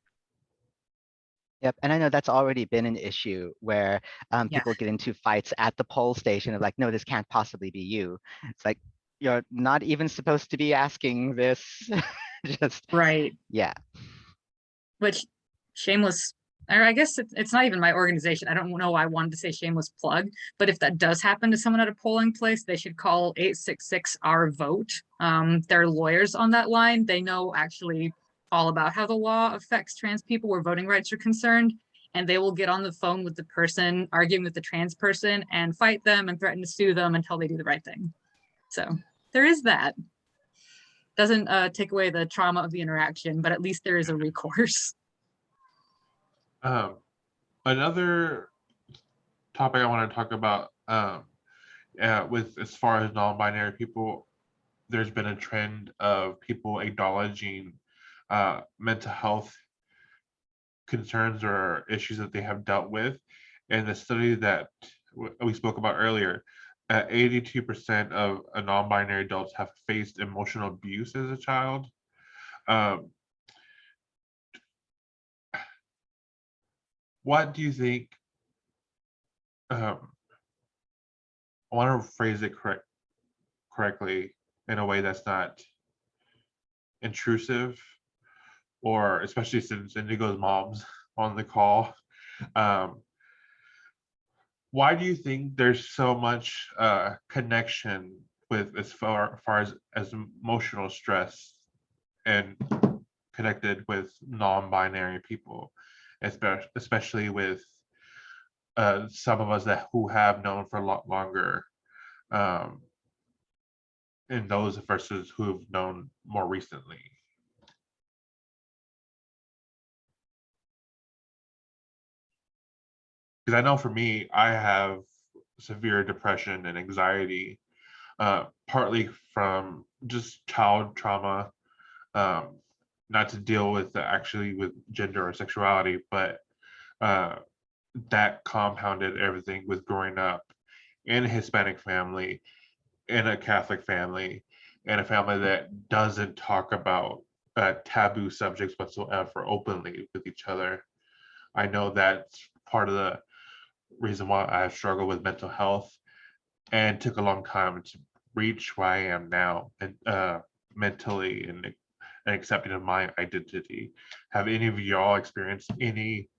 C: Yep, and I know that's already been an issue where
D: Yeah.
C: people get into fights at the poll station of like, no, this can't possibly be you. It's like, you're not even supposed to be asking this. Just
D: right.
C: Yeah.
D: Which shameless, or I guess it's not even my organization. I don't know why I wanted to say shameless plug, but if that does happen to someone at a polling place, they should call 866-OUR-VOTE. There are lawyers on that line. They know actually all about how the law affects trans people where voting rights are concerned, and they will get on the phone with the person arguing with the trans person and fight them and threaten to sue them until they do the right thing. So there is that. Doesn't take away the trauma of the interaction, but at least there is a recourse.
A: Another topic I want to talk about with as far as non-binary people, there's been a trend of people acknowledging mental health concerns or issues that they have dealt with. And the study that we spoke about earlier, 82% of non-binary adults have faced emotional abuse as a child. What do you think? I want to phrase it correctly in a way that's not intrusive, or especially since Indigo's mom's on the call. Why do you think there's so much connection with as far as emotional stress and connected with non-binary people, especially with some of us who have known for a lot longer, and those versus who've known more recently? Because I know for me, I have severe depression and anxiety, partly from just child trauma, not to deal with actually with gender or sexuality, but that compounded everything with growing up in a Hispanic family, in a Catholic family, in a family that doesn't talk about taboo subjects whatsoever openly with each other. I know that's part of the reason why I struggle with mental health and took a long time to reach where I am now, and mentally and accepting of my identity. Have any of y'all experienced any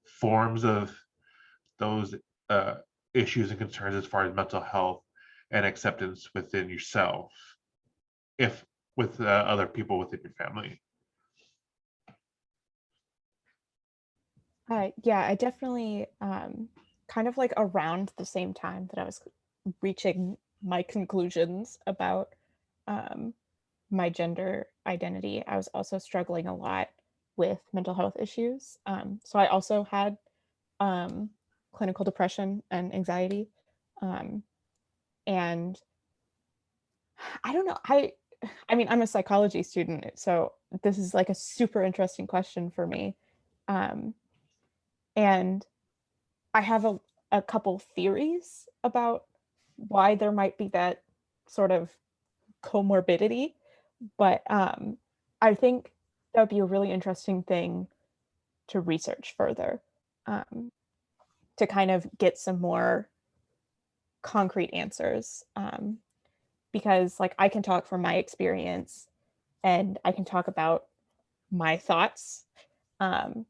A: forms of those issues and concerns as far as mental health and acceptance within yourself, if with other people within your family?
B: Yeah, I definitely kind of like around the same time that I was reaching my conclusions about my gender identity, I was also struggling a lot with mental health issues. So I also had clinical depression and anxiety. And I don't know, I mean, I'm a psychology student, so this is like a super interesting question for me. Um, and I have a couple theories about why there might be that sort of comorbidity, but I think that would be a really interesting thing to research further, um, to kind of get some more concrete answers. Because like I can talk from my experience and I can talk about my thoughts, um,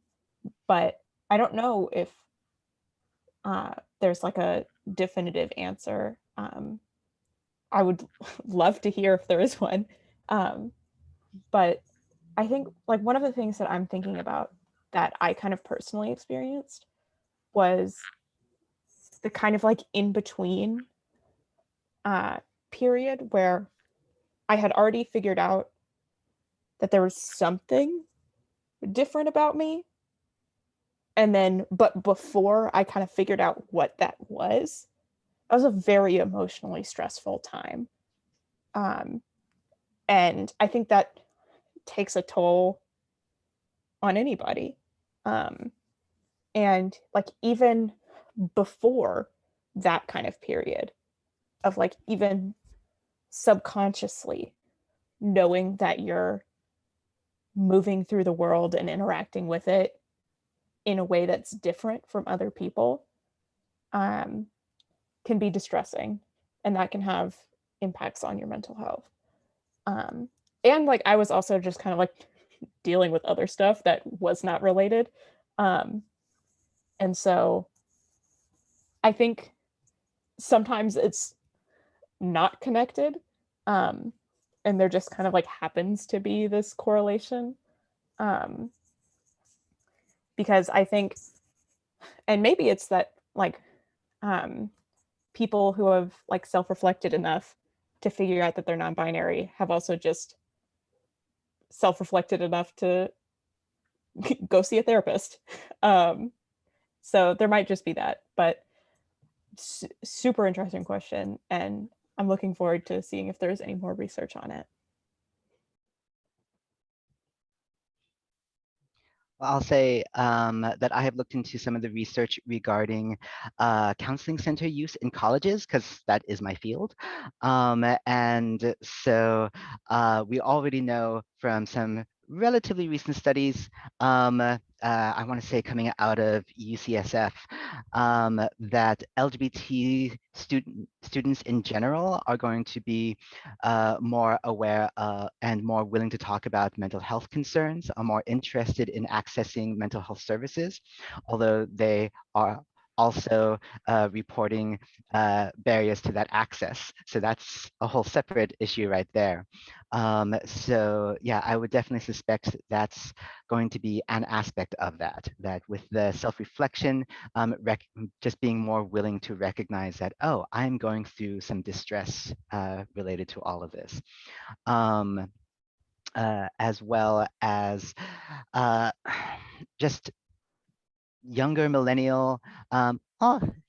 B: but I don't know if there's like a definitive answer. I would love to hear if there is one. But I think like one of the things that I'm thinking about that I kind of personally experienced was the kind of like in between period where I had already figured out that there was something different about me. And then, but before I kind of figured out what that was a very emotionally stressful time. And I think that takes a toll on anybody. And like even before that kind of period of like even subconsciously knowing that you're moving through the world and interacting with it in a way that's different from other people, can be distressing, and that can have impacts on your mental health. And like I was also just kind of like dealing with other stuff that was not related. And so I think sometimes it's not connected. And there just kind of like happens to be this correlation. Um, because I think, and maybe it's that like people who have like self-reflected enough to figure out that they're non-binary have also just self-reflected enough to go see a therapist. So there might just be that, but super interesting question. And I'm looking forward to seeing if there's any more research on it.
C: I'll say that I have looked into some of the research regarding counseling center use in colleges, because that is my field. And so we already know from some relatively recent studies, I want to say coming out of UCSF, that LGBT students in general are going to be more aware and more willing to talk about mental health concerns, are more interested in accessing mental health services, although they are also reporting barriers to that access. So that's a whole separate issue right there. So yeah, I would definitely suspect that's going to be an aspect of that, that with the self-reflection, just being more willing to recognize that, oh, I'm going through some distress related to all of this. As well as just younger millennial,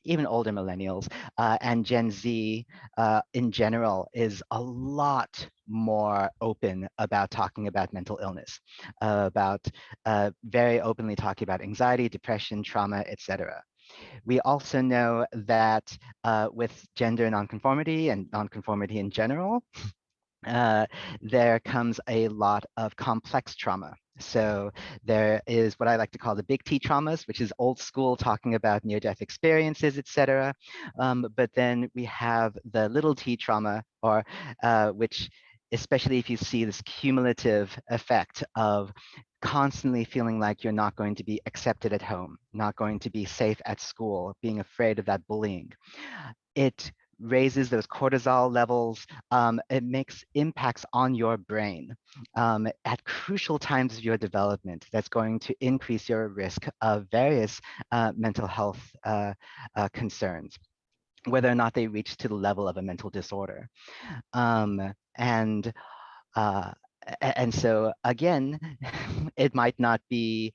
C: even older millennials, and Gen Z in general is a lot more open about talking about mental illness, about very openly talking about anxiety, depression, trauma, etc. We also know that with gender nonconformity and nonconformity in general, there comes a lot of complex trauma. So there is what I like to call the big T traumas, which is old school talking about near-death experiences, etc. But then we have the little T trauma, or which, especially if you see this cumulative effect of constantly feeling like you're not going to be accepted at home, not going to be safe at school, being afraid of that bullying. It raises those cortisol levels. It makes impacts on your brain at crucial times of your development. That's going to increase your risk of various mental health concerns, whether or not they reach to the level of a mental disorder. And so again, it might not be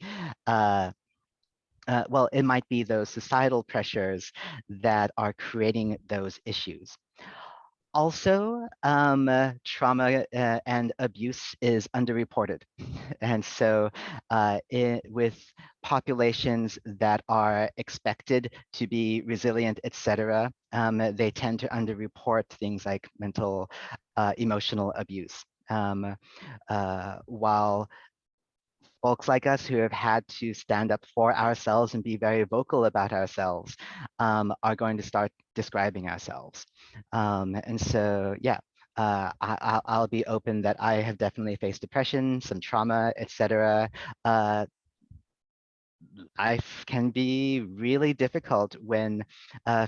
C: well, it might be those societal pressures that are creating those issues. Also, trauma and abuse is underreported. And so with populations that are expected to be resilient, et cetera, they tend to underreport things like mental, emotional abuse. While folks like us who have had to stand up for ourselves and be very vocal about ourselves are going to start describing ourselves. And so, yeah, I'll be open that I have definitely faced depression, some trauma, etc. Life can be really difficult when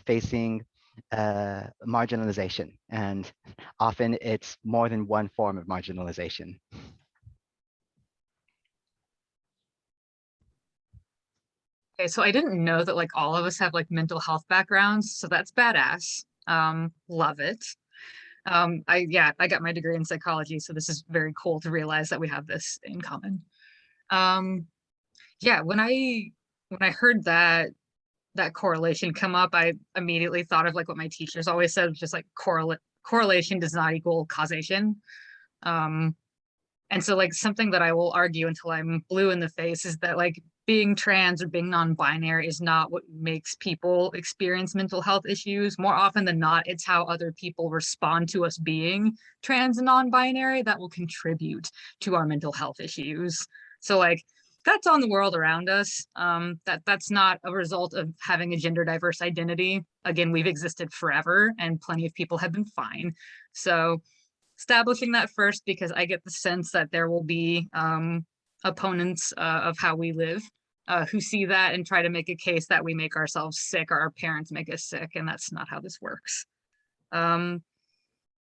C: facing marginalization, and often it's more than one form of marginalization.
D: Okay, so I didn't know that like all of us have like mental health backgrounds, so that's badass. Love it. I got my degree in psychology, so this is very cool to realize that we have this in common. Yeah, when I heard that correlation come up, I immediately thought of like what my teachers always said, just like correlation does not equal causation. And so like something that I will argue until I'm blue in the face is that like being trans or being non-binary is not what makes people experience mental health issues. More often than not, it's how other people respond to us being trans and non-binary that will contribute to our mental health issues. So like that's on the world around us. That's not a result of having a gender diverse identity. Again, we've existed forever and plenty of people have been fine. So establishing that first, because I get the sense that there will be opponents of how we live who see that and try to make a case that we make ourselves sick or our parents make us sick, and that's not how this works. I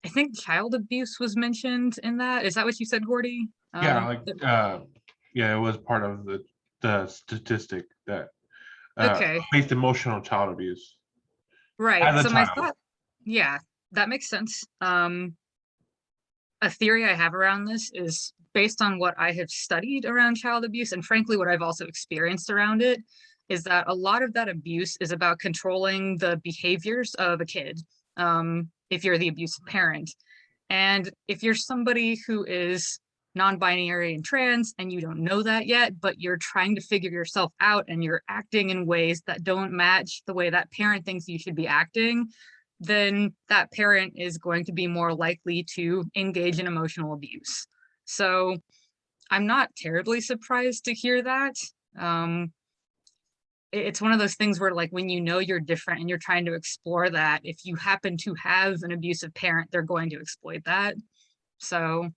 D: think child abuse was mentioned in that. Is that what you said, Gordy?
A: Yeah, it was part of the statistic that
D: okay,
A: faced emotional child abuse.
D: Right.
A: As a
D: So my
A: child.
D: thought, yeah, that makes sense. A theory I have around this is based on what I have studied around child abuse, and frankly, what I've also experienced around it, is that a lot of that abuse is about controlling the behaviors of a kid, if you're the abusive parent. And if you're somebody who is non-binary and trans and you don't know that yet, but you're trying to figure yourself out and you're acting in ways that don't match the way that parent thinks you should be acting, then that parent is going to be more likely to engage in emotional abuse. So I'm not terribly surprised to hear that. It's one of those things where like when you know you're different and you're trying to explore that, if you happen to have an abusive parent, they're going to exploit that. So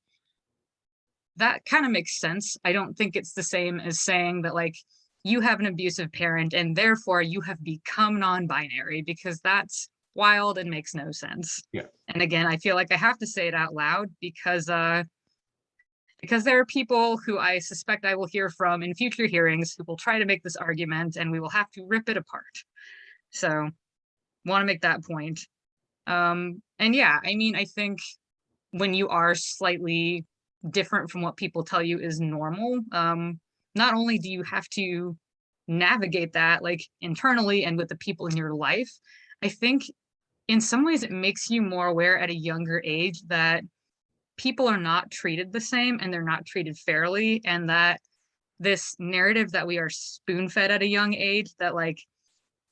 D: that kind of makes sense. I don't think it's the same as saying that like you have an abusive parent and therefore you have become non-binary, because that's wild and makes no sense.
A: Yeah.
D: And again, I feel like I have to say it out loud because there are people who I suspect I will hear from in future hearings who will try to make this argument and we will have to rip it apart. So want to make that point. And yeah, I mean, I think when you are slightly different from what people tell you is normal, not only do you have to navigate that like internally and with the people in your life, I think in some ways it makes you more aware at a younger age that people are not treated the same and they're not treated fairly, and that this narrative that we are spoon-fed at a young age that like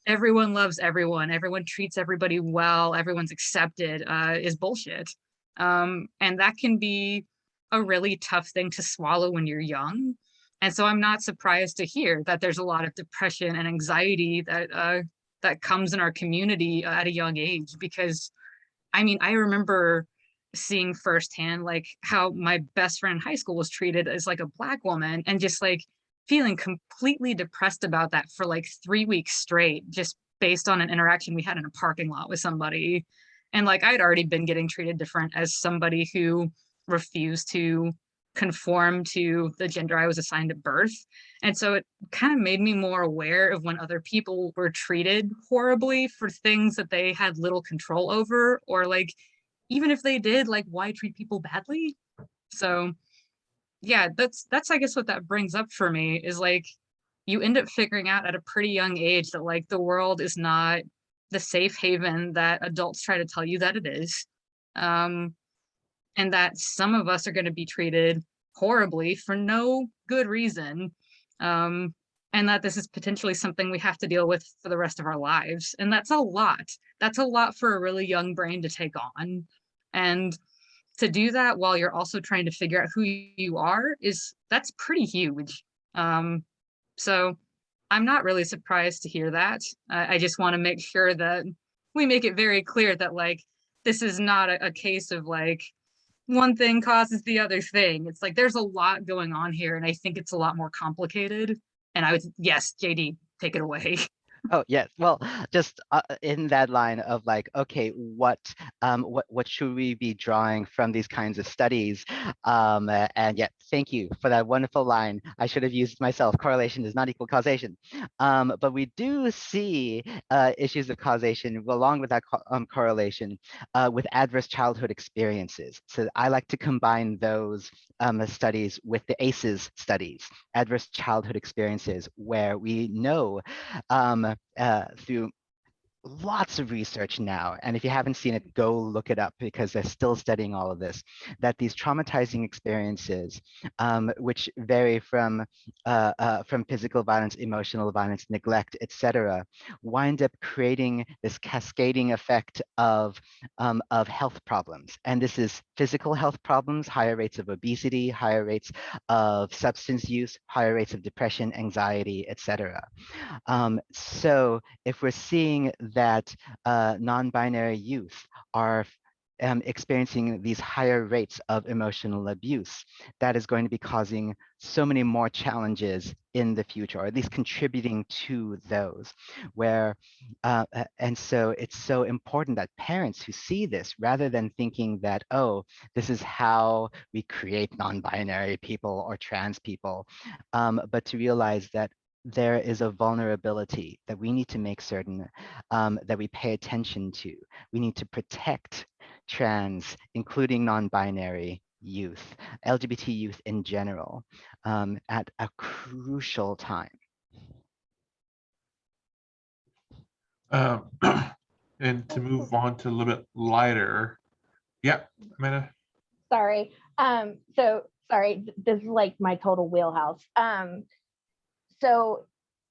D: everyone loves everyone, everyone treats everybody well, everyone's accepted, is bullshit. And that can be a really tough thing to swallow when you're young. And so I'm not surprised to hear that there's a lot of depression and anxiety that comes in our community at a young age, because I mean, I remember seeing firsthand like how my best friend in high school was treated as like a Black woman, and just like feeling completely depressed about that for like 3 weeks straight, just based on an interaction we had in a parking lot with somebody. And like I'd already been getting treated different as somebody who refused to conform to the gender I was assigned at birth. And so it kind of made me more aware of when other people were treated horribly for things that they had little control over, or like, even if they did, like, why treat people badly? So yeah, that's I guess what that brings up for me is like, you end up figuring out at a pretty young age that like the world is not the safe haven that adults try to tell you that it is. And that some of us are going to be treated horribly for no good reason. And that this is potentially something we have to deal with for the rest of our lives. And that's a lot. That's a lot for a really young brain to take on. And to do that while you're also trying to figure out who you are that's pretty huge. So I'm not really surprised to hear that. I just want to make sure that we make it very clear that like, this is not a case of like, one thing causes the other thing. It's like, there's a lot going on here. And I think it's a lot more complicated. And yes, JD, take it away.
C: Oh yes, well, just in that line of like, okay, what should we be drawing from these kinds of studies? And yeah, thank you for that wonderful line. I should have used myself. Correlation does not equal causation, but we do see issues of causation along with that correlation with adverse childhood experiences. So I like to combine those studies with the ACEs studies, adverse childhood experiences, where we know through lots of research now, and if you haven't seen it, go look it up because they're still studying all of this, that these traumatizing experiences, which vary from physical violence, emotional violence, neglect, etc., wind up creating this cascading effect of health problems. And this is physical health problems, higher rates of obesity, higher rates of substance use, higher rates of depression, anxiety, etc. So if we're seeing that non-binary youth are experiencing these higher rates of emotional abuse, that is going to be causing so many more challenges in the future, or at least contributing to those, where, and so it's so important that parents who see this, rather than thinking that, oh, this is how we create non-binary people or trans people, but to realize that there is a vulnerability that we need to make certain that we pay attention to. We need to protect trans, including non-binary youth, LGBT youth in general, at a crucial time.
A: And to move on to a little bit lighter. Yeah, Amanda.
E: Sorry. Sorry, this is like my total wheelhouse. So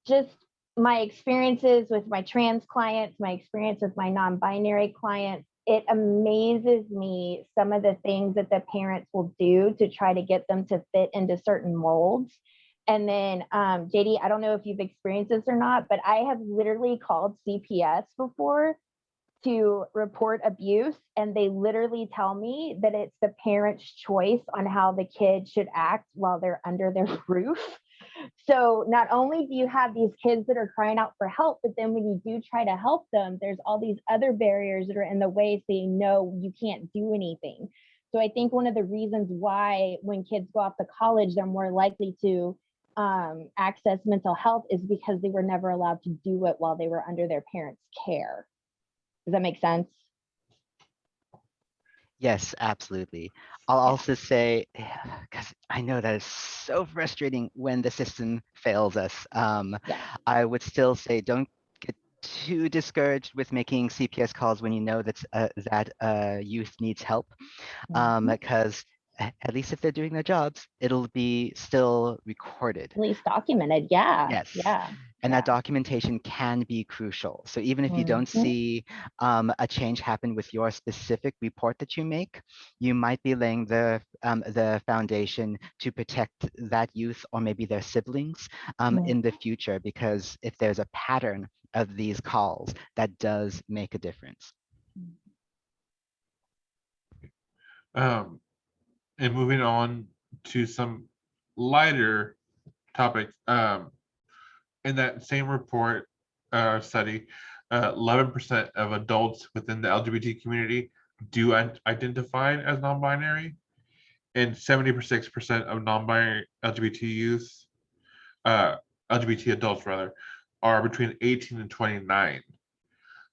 E: just my experiences with my trans clients, my experience with my non-binary clients, it amazes me some of the things that the parents will do to try to get them to fit into certain molds. And then JD, I don't know if you've experienced this or not, but I have literally called CPS before to report abuse, and they literally tell me that it's the parent's choice on how the kid should act while they're under their roof. So not only do you have these kids that are crying out for help, but then when you do try to help them, there's all these other barriers that are in the way saying, no, you can't do anything. So I think one of the reasons why when kids go off to college, they're more likely to access mental health is because they were never allowed to do it while they were under their parents' care. Does that make sense?
C: Yes, absolutely. I'll also say, because I know that is so frustrating when the system fails us. I would still say don't get too discouraged with making CPS calls when you know that youth needs help, because at least if they're doing their jobs, it'll be still recorded.
E: At least documented, yeah.
C: Yes.
E: Yeah.
C: And that documentation can be crucial. So even if you don't see a change happen with your specific report that you make, you might be laying the foundation to protect that youth or maybe their siblings in the future, because if there's a pattern of these calls, that does make a difference.
A: And moving on to some lighter topics. In that same report study, 11% of adults within the LGBT community do identify as non-binary, and 76% of non-binary LGBT youth, LGBT adults rather, are between 18 and 29.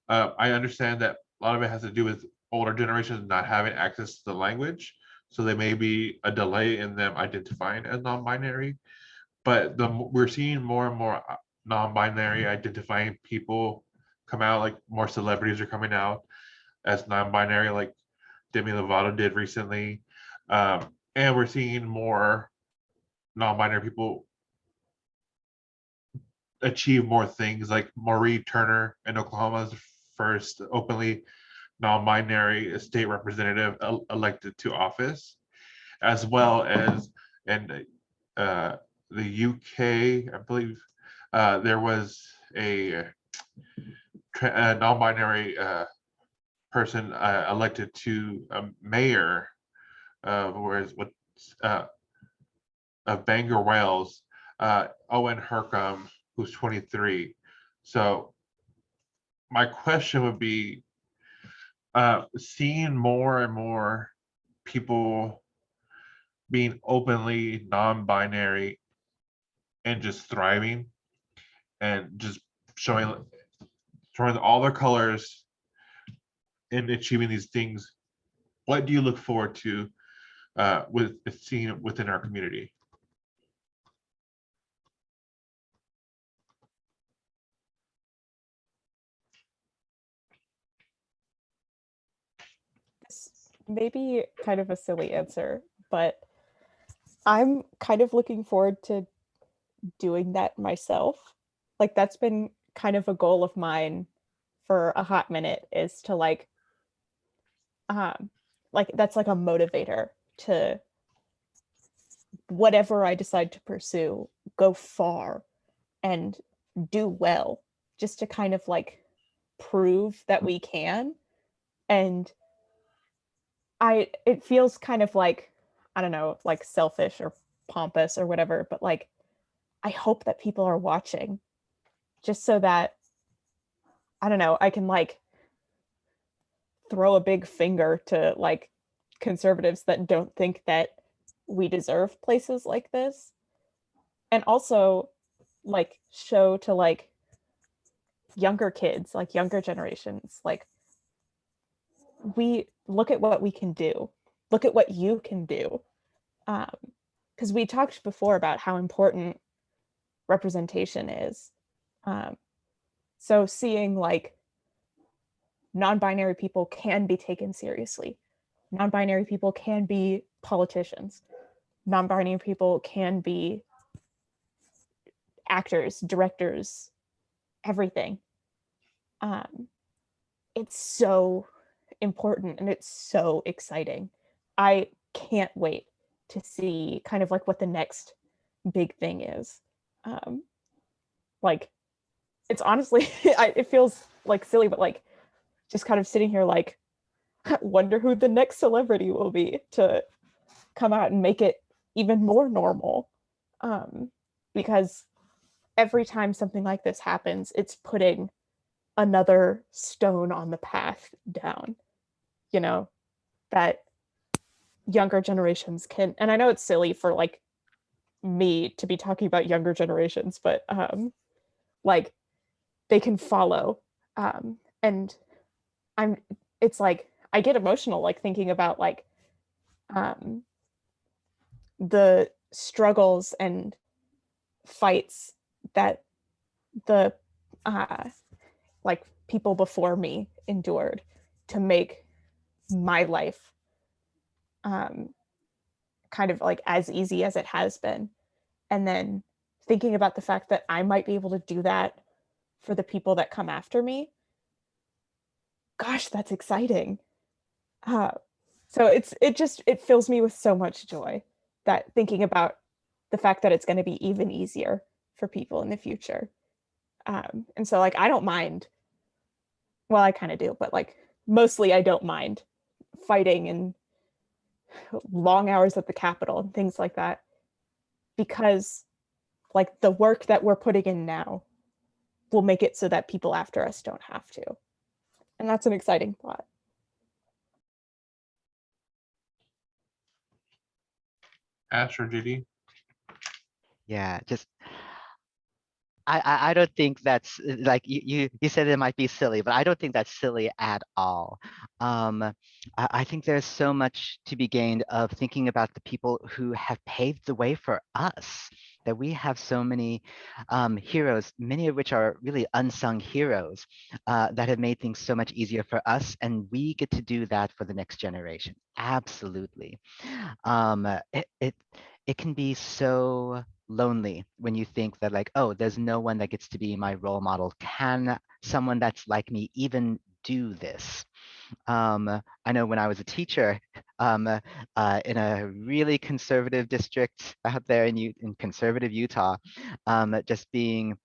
A: I understand that a lot of it has to do with older generations not having access to the language, so there may be a delay in them identifying as non-binary. But we're seeing more and more non-binary identifying people come out, like more celebrities are coming out as non-binary, like Demi Lovato did recently. And we're seeing more non-binary people achieve more things, like Maureen Turner in Oklahoma's first openly non-binary state representative elected to office, as well as in the UK, I believe there was a non-binary person elected to a mayor of Bangor, Wales, Owen Hercombe, who's 23. So my question would be, seeing more and more people being openly non-binary and just thriving and just showing all their colors and achieving these things, what do you look forward to with seeing it within our community?
B: This may be kind of a silly answer, but I'm kind of looking forward to doing that myself. Like that's been kind of a goal of mine for a hot minute, is to like that's like a motivator to whatever I decide to pursue, go far and do well, just to kind of like prove that we can. And it feels kind of like, I don't know, like selfish or pompous or whatever, but like I hope that people are watching, just so that, I don't know, I can like throw a big finger to like conservatives that don't think that we deserve places like this, and also like show to like younger kids, like younger generations, like we look at what we can do, look at what you can do. Because we talked before about how important representation is. So seeing like non-binary people can be taken seriously, non-binary people can be politicians, non-binary people can be actors, directors, everything. It's so important and it's so exciting. I can't wait to see kind of like what the next big thing is. Like it's honestly, it feels like silly, but like just kind of sitting here like, wonder who the next celebrity will be to come out and make it even more normal. Because every time something like this happens, it's putting another stone on the path down, you know, that younger generations can, and I know it's silly for like me to be talking about younger generations, but like they can follow. And it's like, I get emotional, like thinking about like the struggles and fights that the like people before me endured to make my life kind of like as easy as it has been. And then thinking about the fact that I might be able to do that for the people that come after me. Gosh, that's exciting. So it fills me with so much joy, that thinking about the fact that it's going to be even easier for people in the future. And so like, I don't mind. Well, I kind of do, but like mostly I don't mind fighting and long hours at the Capitol and things like that, because like the work that we're putting in now we'll make it so that people after us don't have to. And that's an exciting thought.
A: Ash or JD?
C: Yeah, just I don't think that's like you said it might be silly, but I don't think that's silly at all. I think there's so much to be gained of thinking about the people who have paved the way for us, that we have so many heroes, many of which are really unsung heroes that have made things so much easier for us, and we get to do that for the next generation. Absolutely. It can be so lonely when you think that like, oh, there's no one that gets to be my role model. Can someone that's like me even do this? I know when I was a teacher in a really conservative district out there in conservative Utah, just being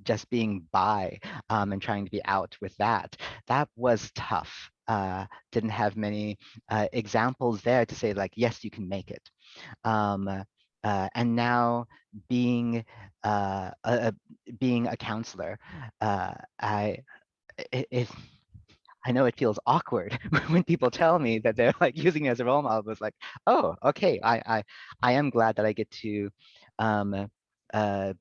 C: just being bi and trying to be out with that was tough. Didn't have many examples there to say like, yes, you can make it. And now being being a counselor, it I know it feels awkward when people tell me that they're like using me as a role model. It's like, oh, okay, I am glad that I get to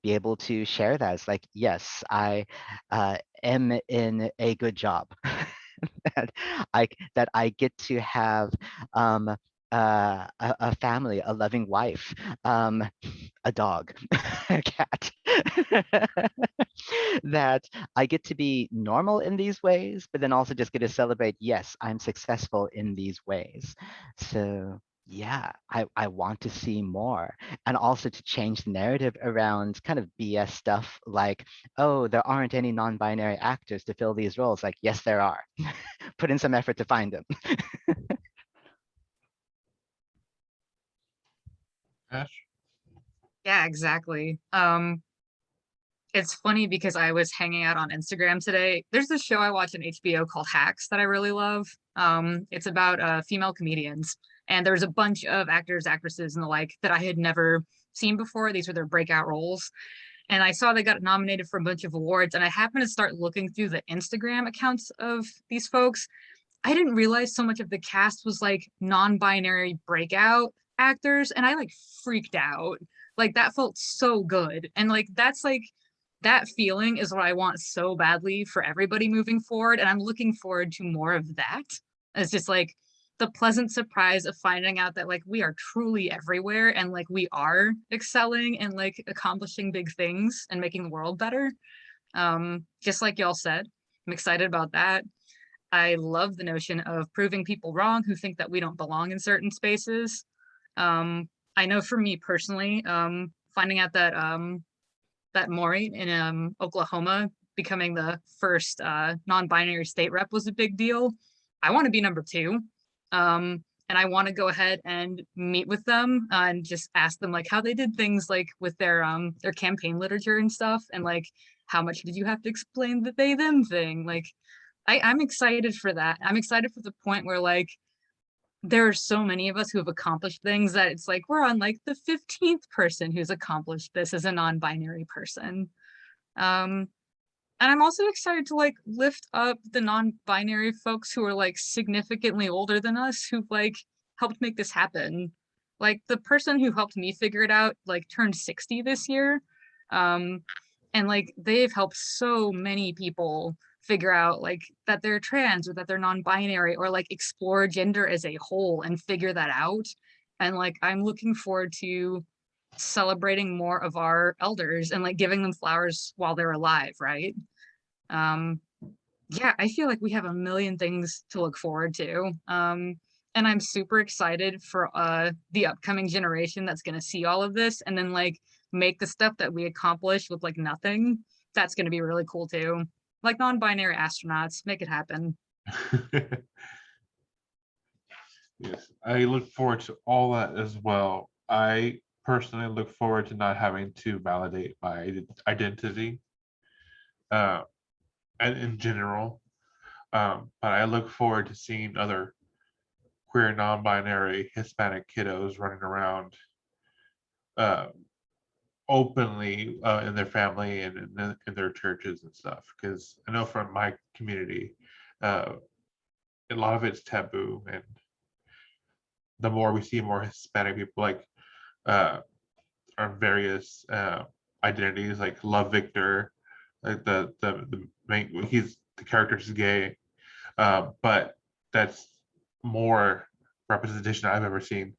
C: be able to share that. It's like, yes, I am in a good job. that I get to have a family, a loving wife, a dog, a cat, that I get to be normal in these ways, but then also just get to celebrate, yes, I'm successful in these ways. So yeah, I want to see more, and also to change the narrative around kind of BS stuff like, oh, there aren't any non-binary actors to fill these roles. Like, yes, there are. Put in some effort to find them.
A: Ash?
D: Yeah, exactly. It's funny because I was hanging out on Instagram today. There's this show I watch on HBO called Hacks that I really love. It's about female comedians, and there's a bunch of actors, actresses, and the like that I had never seen before. These were their breakout roles. And I saw they got nominated for a bunch of awards, and I happened to start looking through the Instagram accounts of these folks. I didn't realize so much of the cast was like non-binary breakout actors, and I like freaked out. Like that felt so good. And like that's like that feeling is what I want so badly for everybody moving forward. And I'm looking forward to more of that. It's just like the pleasant surprise of finding out that like we are truly everywhere and like we are excelling and like accomplishing big things and making the world better. Just like y'all said, I'm excited about that. I love the notion of proving people wrong who think that we don't belong in certain spaces. I know for me personally, finding out that that Maury in Oklahoma becoming the first non-binary state rep was a big deal. I want to be number 2. And I want to go ahead and meet with them and just ask them like how they did things like with their campaign literature and stuff, and like how much did you have to explain the they them thing. Like I'm excited for that. I'm excited for the point where like there are so many of us who have accomplished things that it's like we're on like the 15th person who's accomplished this as a non-binary person. And I'm also excited to like lift up the non-binary folks who are like significantly older than us who've like helped make this happen. Like the person who helped me figure it out like turned 60 this year. And like they've helped so many people figure out like that they're trans or that they're non-binary or like explore gender as a whole and figure that out. And like I'm looking forward to celebrating more of our elders and like giving them flowers while they're alive, right? Yeah, I feel like we have a million things to look forward to. And I'm super excited for the upcoming generation that's going to see all of this and then like make the stuff that we accomplished with like nothing. That's going to be really cool too. Like non-binary astronauts, make it happen.
A: Yes, I look forward to all that as well. I personally look forward to not having to validate my identity, and in general. But I look forward to seeing other queer, non-binary, Hispanic kiddos running around, uh, openly in their family and in their churches and stuff. Because I know from my community, a lot of it's taboo, and the more we see more Hispanic people like on various identities, like Love Victor, like the main, he's the character is gay, but that's more representation I've ever seen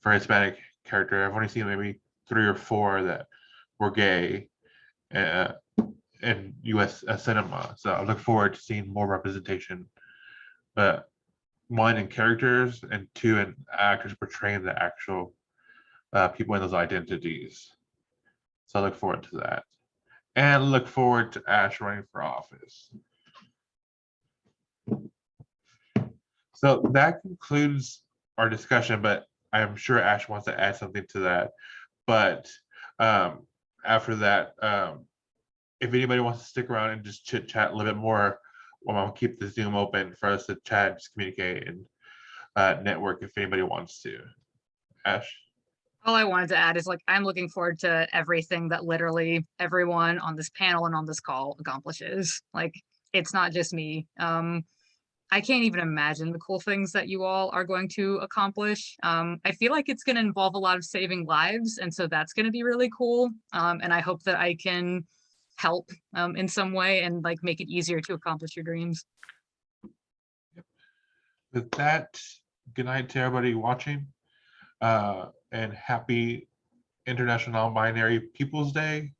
A: for Hispanic character. I've only seen maybe 3 or 4 that were gay in U.S. cinema. So I look forward to seeing more representation, but 1 in characters and 2 in actors portraying the actual people in those identities. So I look forward to that, and look forward to Ash running for office. So that concludes our discussion, but I'm sure Ash wants to add something to that. But after that, if anybody wants to stick around and just chit chat a little bit more, I'll keep the Zoom open for us to chat, just communicate, and network if anybody wants to. Ash?
D: All I wanted to add is like, I'm looking forward to everything that literally everyone on this panel and on this call accomplishes. Like, it's not just me. I can't even imagine the cool things that you all are going to accomplish. I feel like it's going to involve a lot of saving lives, and so that's going to be really cool. And I hope that I can help in some way and like make it easier to accomplish your dreams.
A: With that, good night to everybody watching, and happy International Non-Binary Peoples Day.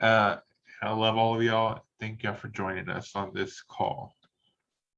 A: I love all of y'all. Thank y'all for joining us on this call.